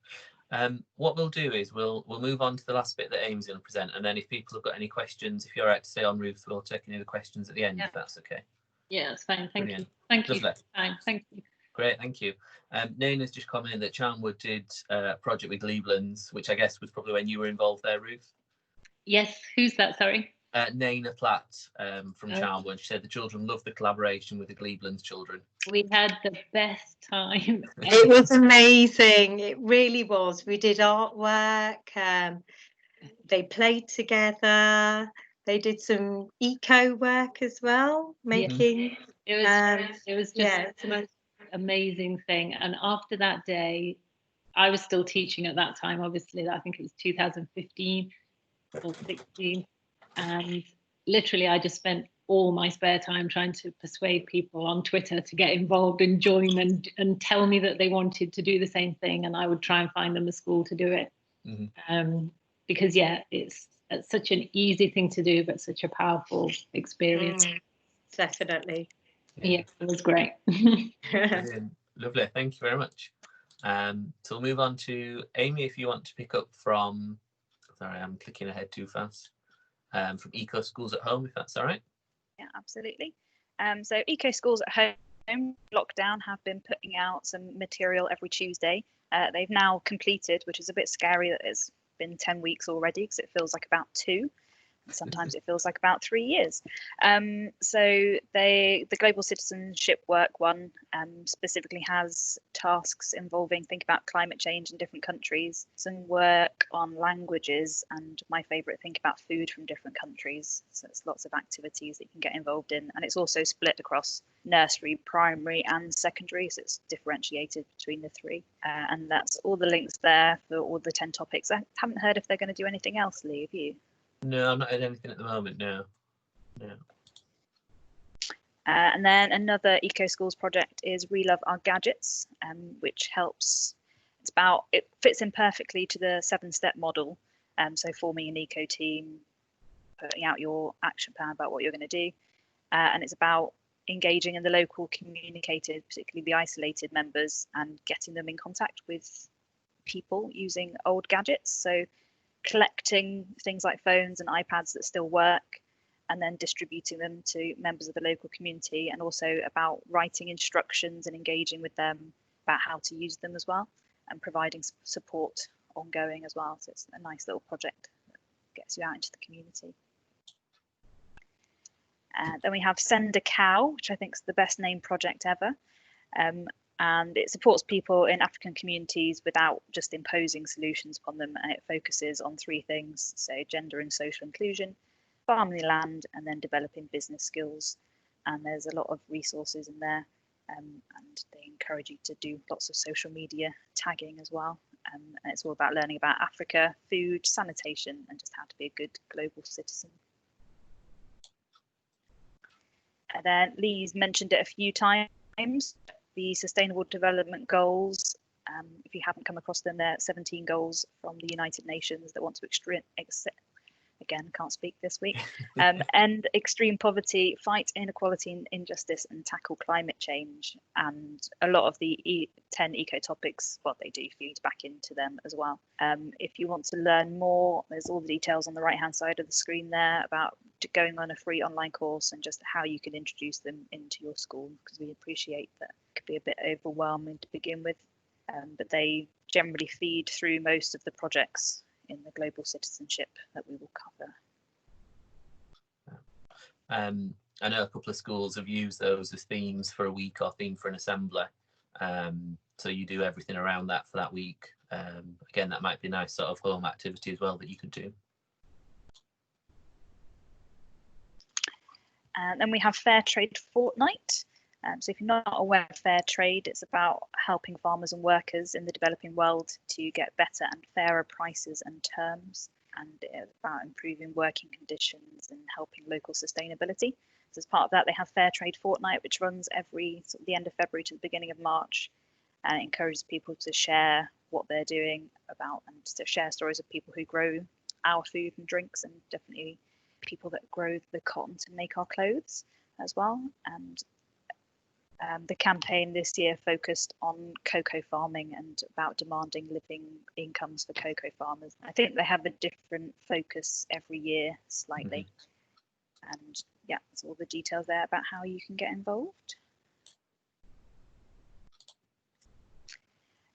What we'll do is we'll move on to the last bit that Amy's going to present, and then if people have got any questions, if you're all right to stay on, Ruth, we'll take any of the questions at the end, if that's okay. Yeah, that's fine. Thank Brilliant. you. Thank Lovely. you. Fine. Thank you. Great, thank you. Naina's just commented that Charnwood did a project with Gleeblands, which I guess was probably when you were involved there, Ruth. Yes, who's that? Sorry. Naina Platt from Charnwood. She said the children loved the collaboration with the Gleeblands children. We had the best time. It was amazing. It really was. We did artwork. They played together. They did some eco work as well, making. It was just the most amazing thing. And after that day, I was still teaching at that time. Obviously, I think it was 2015 or 16. And literally, I just spent all my spare time trying to persuade people on Twitter to get involved and join and tell me that they wanted to do the same thing, and I would try and find them a school to do it. Because it's such an easy thing to do, but such a powerful experience. Definitely. Yeah, it was great. Lovely, thank you very much. So we'll move on to Amy, if you want to pick up from, sorry, I'm clicking ahead too fast, from Eco Schools at Home, if that's all right. Yeah, absolutely. So Eco Schools at Home, lockdown, have been putting out some material every Tuesday. They've now completed, which is a bit scary that it's been 10 weeks already, because it feels like about 2. Sometimes it feels like about 3 years. So the Global Citizenship work one specifically has tasks involving think about climate change in different countries, some work on languages, and my favourite, think about food from different countries. So it's lots of activities that you can get involved in, and it's also split across nursery, primary and secondary, so it's differentiated between the 3. And that's all the links there for all the 10 topics. I haven't heard if they're going to do anything else, Lee, have you? No, I'm not heard anything at the moment, no. And then another Eco Schools project is We Love Our Gadgets, which helps, it fits in perfectly to the 7-step model. So forming an eco team, putting out your action plan about what you're going to do. And it's about engaging in the local communicated, particularly the isolated members, and getting them in contact with people using old gadgets. So collecting things like phones and iPads that still work, and then distributing them to members of the local community, and also about writing instructions and engaging with them about how to use them as well, and providing support ongoing as well. So it's a nice little project that gets you out into the community. Then we have Send a Cow, which I think is the best named project ever. And it supports people in African communities without just imposing solutions upon them, and it focuses on 3 things: so gender and social inclusion, farming the land, and then developing business skills. And there's a lot of resources in there, and they encourage you to do lots of social media tagging as well. And it's all about learning about Africa, food, sanitation, and just how to be a good global citizen. And then Lee's mentioned it a few times. The Sustainable Development Goals, if you haven't come across them, they're 17 goals from the United Nations that want to again, can't speak this week, end extreme poverty, fight inequality and injustice, and tackle climate change. And a lot of the 10 eco topics, what they do feeds back into them as well. If you want to learn more, there's all the details on the right hand side of the screen there about going on a free online course and just how you can introduce them into your school, because we appreciate that it could be a bit overwhelming to begin with, but they generally feed through most of the projects in the global citizenship that we will cover. I know a couple of schools have used those as themes for a week or theme for an assembly. So you do everything around that for that week. Again, that might be a nice sort of home activity as well that you could do. And then we have Fairtrade Fortnight. So if you're not aware of fair trade, it's about helping farmers and workers in the developing world to get better and fairer prices and terms, and it's about improving working conditions and helping local sustainability. So as part of that, they have Fairtrade Fortnight, which runs every the end of February to the beginning of March, and it encourages people to share what they're doing about and to share stories of people who grow our food and drinks, and definitely people that grow the cotton to make our clothes as well. And the campaign this year focused on cocoa farming and about demanding living incomes for cocoa farmers. I think they have a different focus every year slightly. And yeah, that's all the details there about how you can get involved.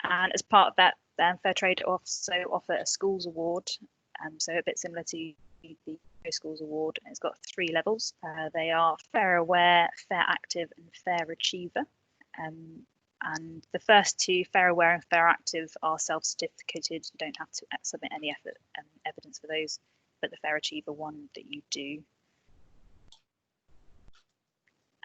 And as part of that, Fairtrade also offer a schools award, so a bit similar to the Schools Award. It's got 3 levels. They are Fair Aware, Fair Active and Fair Achiever. And the first 2, Fair Aware and Fair Active, are self-certificated. You don't have to submit any evidence for those, but the Fair Achiever one that you do.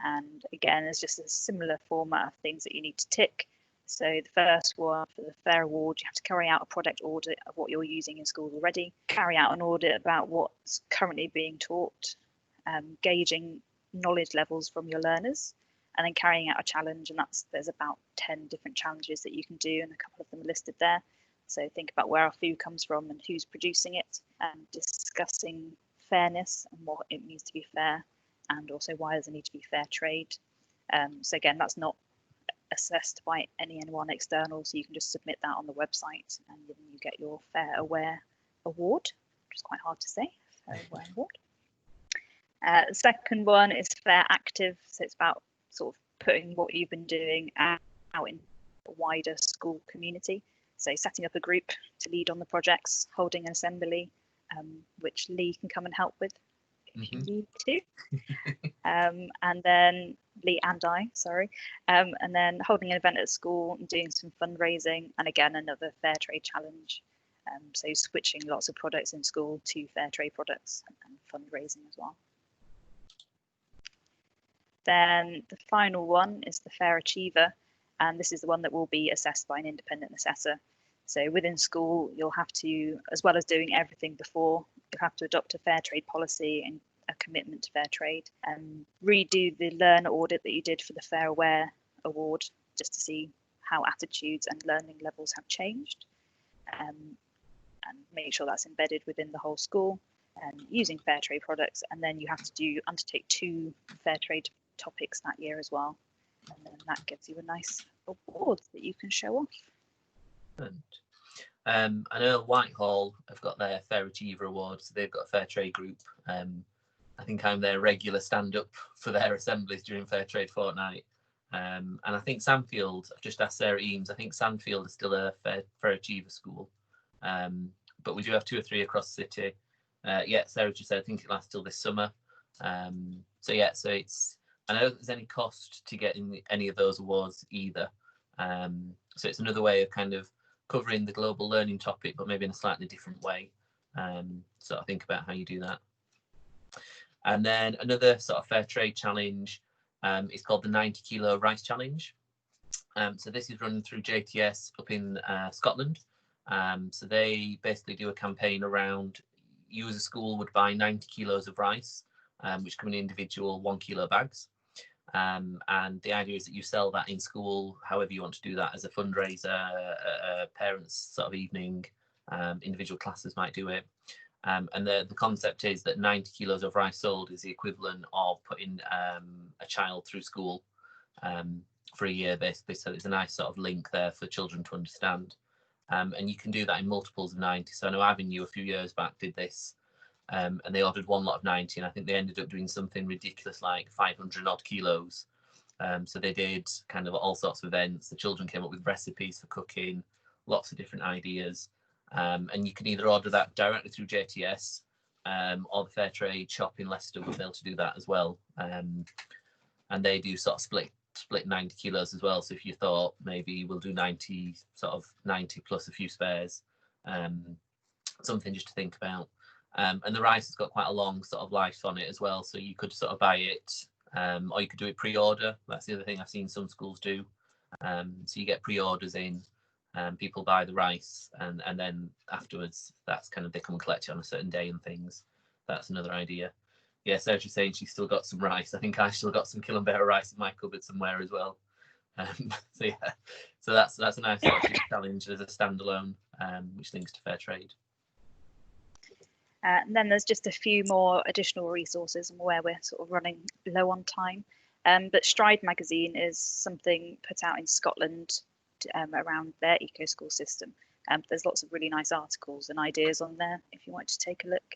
And again, it's just a similar format of things that you need to tick. So the first one, for the Fair Award, you have to carry out a product audit of what you're using in school already, carry out an audit about what's currently being taught, gauging knowledge levels from your learners, and then carrying out a challenge. And there's about 10 different challenges that you can do, and a couple of them are listed there. So think about where our food comes from and who's producing it, and discussing fairness and what it means to be fair, and also why does it need to be fair trade. So again, that's not assessed by anyone external, so you can just submit that on the website and then you get your Fair Aware Award, which is quite hard to say. Fair Aware Award. The second one is Fair Active, so it's about sort of putting what you've been doing out in a wider school community. So setting up a group to lead on the projects, holding an assembly, which Lee can come and help with if you need to. And then Lee and I, sorry, and then holding an event at school and doing some fundraising, and again another fair trade challenge. So switching lots of products in school to fair trade products and fundraising as well. Then the final one is the Fair Achiever, and this is the one that will be assessed by an independent assessor. So within school, you'll have to, as well as doing everything before, you'll have to adopt a fair trade policy and a commitment to fair trade, and redo the learner audit that you did for the Fair Aware Award, just to see how attitudes and learning levels have changed, and make sure that's embedded within the whole school, and using fair trade products. And then you have to undertake 2 fair trade topics that year as well, and then that gives you a nice award that you can show off. I know Whitehall have got their Fair Achiever Award, so they've got a fair trade group. I think I'm their regular stand-up for their assemblies during Fairtrade Fortnight. And I think Sandfield, I've just asked Sarah Eames, I think Sandfield is still a Fair Achiever school. But we do have 2 or 3 across the city. Yeah, Sarah just said, I think it lasts till this summer. So yeah, so it's, I don't know if there's any cost to getting any of those awards either. So it's another way of kind of covering the global learning topic, but maybe in a slightly different way. So I think about how you do that. And then another sort of fair trade challenge is called the 90 kilo rice challenge. So this is run through JTS up in Scotland. So they basically do a campaign around, you as a school would buy 90 kilos of rice, which come in individual 1 kilo bags. And the idea is that you sell that in school, however you want to do that, as a fundraiser, a parents sort of evening, individual classes might do it. And the concept is that 90 kilos of rice sold is the equivalent of putting a child through school for a year, basically. So there's a nice sort of link there for children to understand. And you can do that in multiples of 90. So I know Avenue a few years back did this, and they ordered one lot of 90, and I think they ended up doing something ridiculous like 500 odd kilos. So they did kind of all sorts of events. The children came up with recipes for cooking, lots of different ideas. And you can either order that directly through JTS, or the Fairtrade shop in Leicester will be able to do that as well. And they do sort of split 90 kilos as well. So if you thought maybe we'll do 90, sort of 90 plus a few spares, something just to think about. And the rice has got quite a long sort of life on it as well. So you could sort of buy it, or you could do it pre-order. That's the other thing I've seen some schools do. So you get pre-orders in, people buy the rice, and then afterwards, that's kind of, they come and collect it on a certain day and things. That's another idea. Yeah, Sarah's saying she's still got some rice. I think I still got some Kilombera rice in my cupboard somewhere as well. So yeah, so that's a nice sort of challenge as a standalone, which links to Fairtrade. And then there's just a few more additional resources and where we're sort of running low on time. But Stride magazine is something put out in Scotland around their eco school system. There's lots of really nice articles and ideas on there if you want to take a look.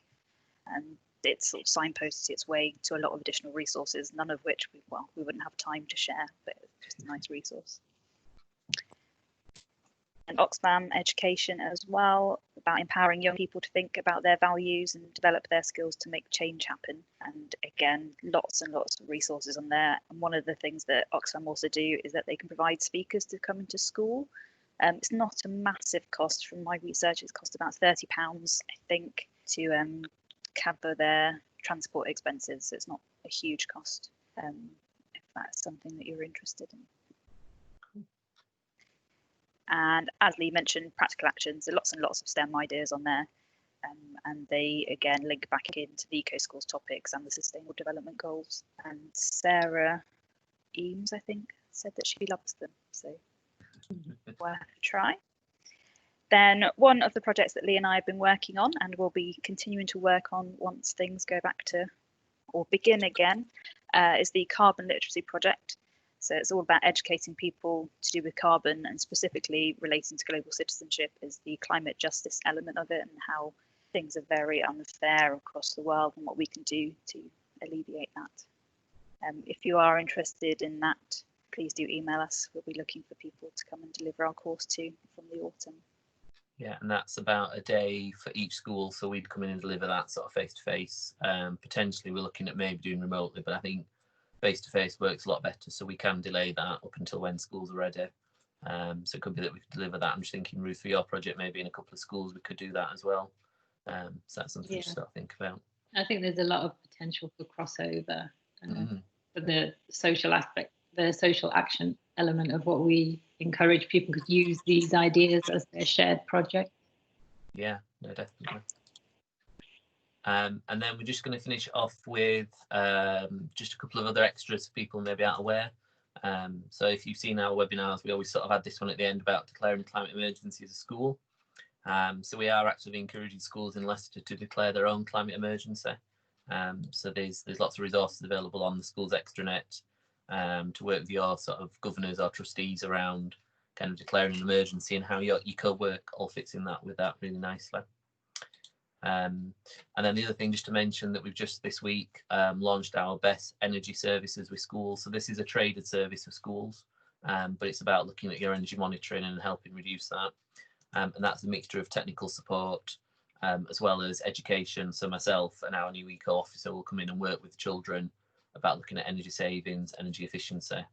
It sort of signposts its way to a lot of additional resources, none of which we wouldn't have time to share, but it's just a nice resource. And Oxfam education as well, about empowering young people to think about their values and develop their skills to make change happen. And again, lots and lots of resources on there. And one of the things that Oxfam also do is that they can provide speakers to come into school. It's not a massive cost. From my research, it's cost about £30, I think, to cover their transport expenses. So it's not a huge cost, if that's something that you're interested in. And as Lee mentioned, practical actions, there are lots and lots of STEM ideas on there. And they, again, link back into the Eco Schools topics and the Sustainable Development Goals. And Sarah Eames, I think, said that she loves them. So worth a try. Then one of the projects that Lee and I have been working on and will be continuing to work on once things go back to, or begin again, is the Carbon Literacy Project. So it's all about educating people to do with carbon, and specifically relating to global citizenship is the climate justice element of it, and how things are very unfair across the world and what we can do to alleviate that. If you are interested in that, please do email us. We'll be looking for people to come and deliver our course to from the autumn. Yeah, and that's about a day for each school. So we'd come in and deliver that sort of face-to-face. Potentially we're looking at maybe doing remotely, but I think face-to-face works a lot better, so we can delay that up until when schools are ready. So it could be that we could deliver that. I'm just thinking, Ruth, for your project, maybe in a couple of schools we could do that as well. So that's something to start to think about. I think there's a lot of potential for crossover for the social aspect, the social action element of what we encourage people to use these ideas as their shared project. Yeah, no, definitely. And then we're just going to finish off with just a couple of other extras people maybe aren't aware. So if you've seen our webinars, we always sort of had this one at the end about declaring climate emergency as a school. So we are actively encouraging schools in Leicester to declare their own climate emergency. So there's lots of resources available on the school's extranet to work with your sort of governors or trustees around kind of declaring an emergency, and how your eco work all fits in that with that really nicely. And then the other thing, just to mention that we've just this week launched our BESS Energy services with schools. So this is a traded service for schools, but it's about looking at your energy monitoring and helping reduce that. And that's a mixture of technical support as well as education. So myself and our new eco officer will come in and work with children about looking at energy savings, energy efficiency.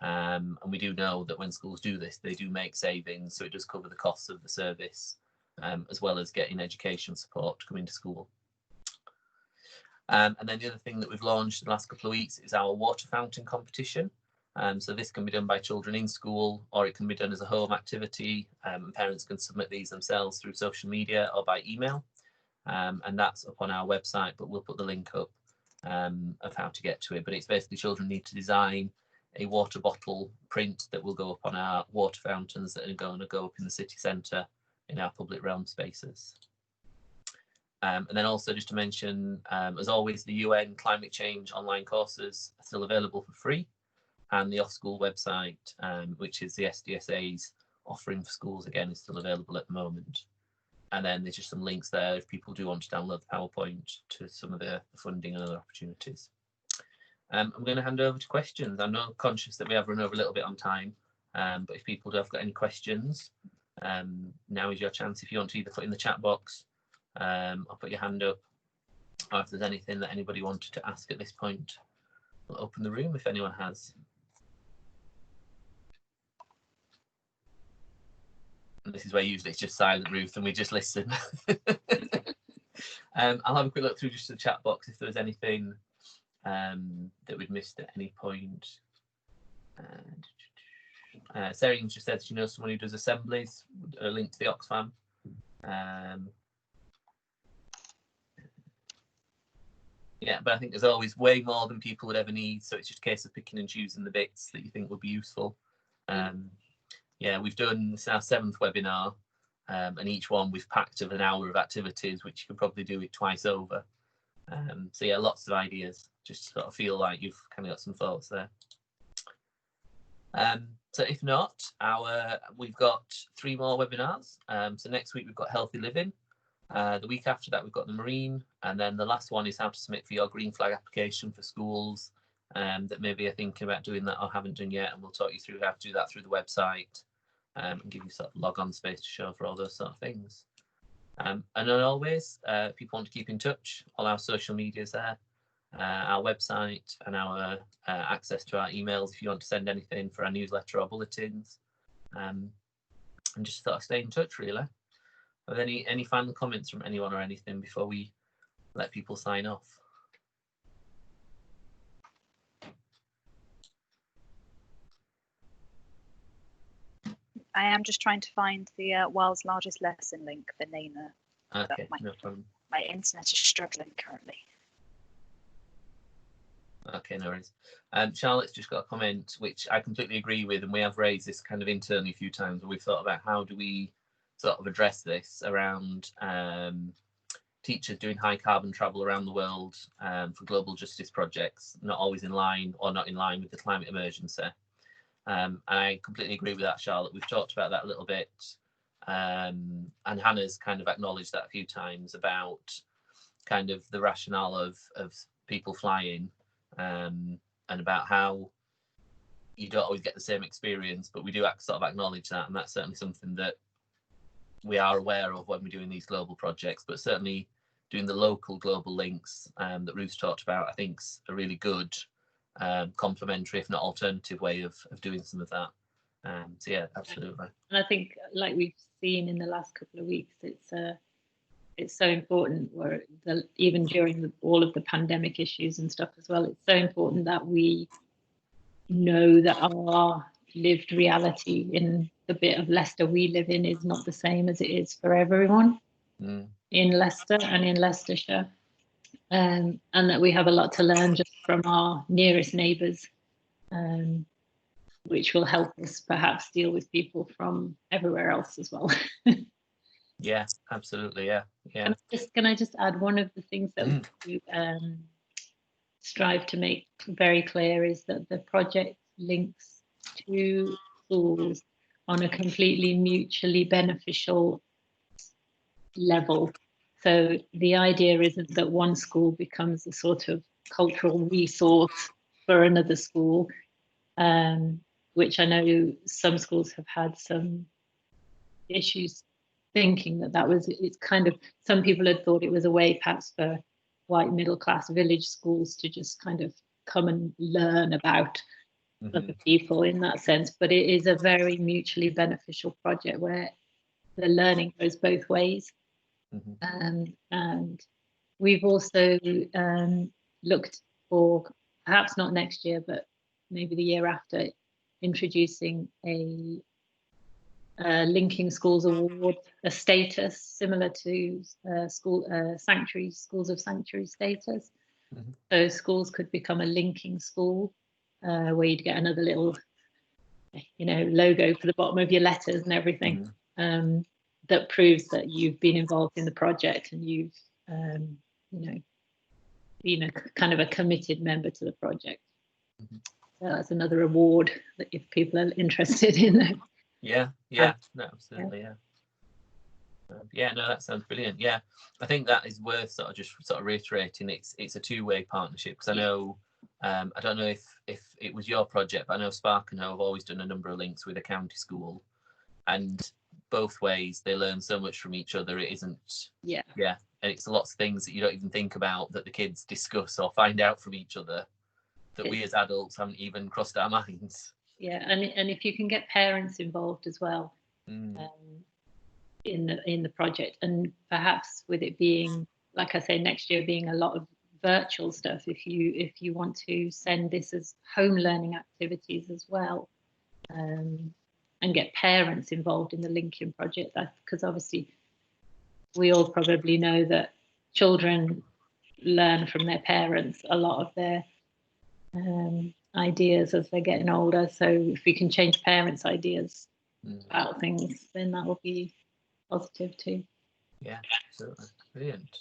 And we do know that when schools do this, they do make savings, so it does cover the costs of the service, as well as getting education support to come into school. And then the other thing that we've launched in the last couple of weeks is our water fountain competition. So this can be done by children in school, or it can be done as a home activity. Parents can submit these themselves through social media or by email. And that's up on our website, but we'll put the link up of how to get to it. But it's basically children need to design a water bottle print that will go up on our water fountains that are going to go up in the city centre in our public realm spaces. And then also just to mention, as always, the UN climate change online courses are still available for free, and the off-school website, which is the SDSA's offering for schools, again, is still available at the moment. And then there's just some links there if people do want to download the PowerPoint to some of the funding and other opportunities. I'm going to hand over to questions. I'm not conscious that we have run over a little bit on time, but if people do have got any questions, now is your chance. If you want to either put in the chat box, or put your hand up, or if there's anything that anybody wanted to ask at this point, we'll open the room if anyone has. And this is where usually it's just silent, Ruth, and we just listen. I'll have a quick look through just the chat box if there's anything that we'd missed at any point. Sarah just said she knows someone who does assemblies, a link to the Oxfam. Yeah, but I think there's always way more than people would ever need, so it's just a case of picking and choosing the bits that you think would be useful. Yeah, we've done, this is our 7th webinar, and each one we've packed of an hour of activities, which you could probably do it twice over. So yeah, lots of ideas, just sort of feel like you've kind of got some thoughts there. So if not, we've got 3 more webinars. So next week we've got healthy living. The week after that we've got the marine, and then the last one is how to submit for your green flag application for schools that maybe are thinking about doing that or haven't done yet, and we'll talk you through how to do that through the website and give you sort of log-on space to show for all those sort of things. And as always, if people want to keep in touch, all our social medias there, our website, and our access to our emails if you want to send anything for our newsletter or bulletins, and just sort of stay in touch really. Are there any final comments from anyone or anything before we let people sign off? I am just trying to find the world's largest lesson link for Nana. Okay, no problem. My internet is struggling currently. Okay, no worries. Charlotte's just got a comment, which I completely agree with, and we have raised this kind of internally a few times, where we've thought about how do we sort of address this around teachers doing high carbon travel around the world for global justice projects, not always in line or not in line with the climate emergency. And I completely agree with that, Charlotte. We've talked about that a little bit, and Hannah's kind of acknowledged that a few times about kind of the rationale of people flying, and about how you don't always get the same experience, but we do sort of acknowledge that, and that's certainly something that we are aware of when we're doing these global projects. But certainly doing the local global links that Ruth's talked about, I think is a really good complementary, if not alternative, way of doing some of that. So yeah, absolutely. And I think, like we've seen in the last couple of weeks, it's so important, where even during all of the pandemic issues and stuff as well, it's so important that we know that our lived reality in the bit of Leicester we live in is not the same as it is for everyone in Leicester and in Leicestershire, and that we have a lot to learn just from our nearest neighbours, which will help us perhaps deal with people from everywhere else as well. Yeah, absolutely. Yeah. Can I just add, one of the things that we strive to make very clear is that the project links to schools on a completely mutually beneficial level. So the idea isn't that one school becomes a sort of cultural resource for another school, which I know some schools have had some issues thinking that was, it's kind of, some people had thought it was a way perhaps for white middle class village schools to just kind of come and learn about other people in that sense, but it is a very mutually beneficial project where the learning goes both ways. And we've also looked for, perhaps not next year, but maybe the year after, introducing a linking schools award, a status similar to schools of sanctuary status. So schools could become a linking school, where you'd get another little, logo for the bottom of your letters and everything, that proves that you've been involved in the project and you've being a kind of a committed member to the project. So that's another award that if people are interested in that. No, absolutely, no, that sounds brilliant. Yeah, I think that is worth sort of reiterating. It's a two-way partnership, because I know I don't know if it was your project, but I know Spark and I have always done a number of links with a county school, and both ways they learn so much from each other. It isn't and it's lots of things that you don't even think about that the kids discuss or find out from each other that we as adults haven't even crossed our minds. And if you can get parents involved as well in the project, and perhaps with it being, like I say, next year being a lot of virtual stuff, if you want to send this as home learning activities as well, and get parents involved in the linking project, because obviously we all probably know that children learn from their parents a lot of their ideas as they're getting older. So if we can change parents' ideas about things, then that will be positive too. Yeah, absolutely. Brilliant.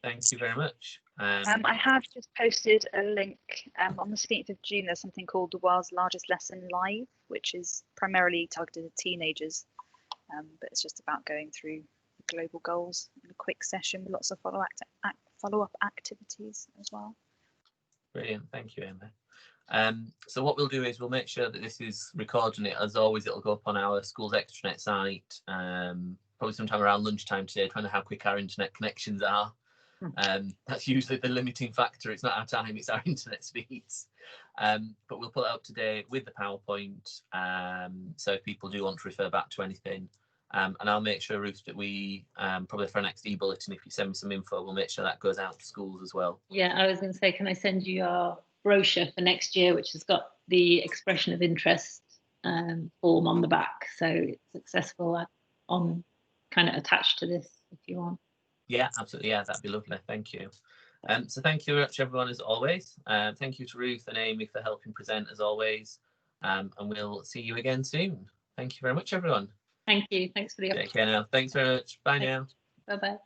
Thank you very much. I have just posted a link on the 16th of June. There's something called the World's Largest Lesson Live, which is primarily targeted at teenagers, but it's just about going through the global goals in a quick session with lots of follow-up activities as well. Brilliant. Thank you, Emma. So what we'll do is we'll make sure that this is recording it. As always, it'll go up on our school's extranet site, probably sometime around lunchtime today, depending on how quick our internet connections are. That's usually the limiting factor. It's not our time, it's our internet speeds. But we'll put it up today with the PowerPoint, so if people do want to refer back to anything, and I'll make sure, Ruth, that we probably for our next e-bulletin, if you send me some info, we'll make sure that goes out to schools as well. Yeah, I was going to say, can I send you our brochure for next year, which has got the expression of interest form on the back, so it's accessible on kind of attached to this if you want. Yeah, absolutely. Yeah, that'd be lovely. Thank you. So thank you very much, everyone, as always. Thank you to Ruth and Amy for helping present, as always. And we'll see you again soon. Thank you very much, everyone. Thank you. Thanks for the opportunity. Take care now. Thanks very much. Bye now. Bye-bye.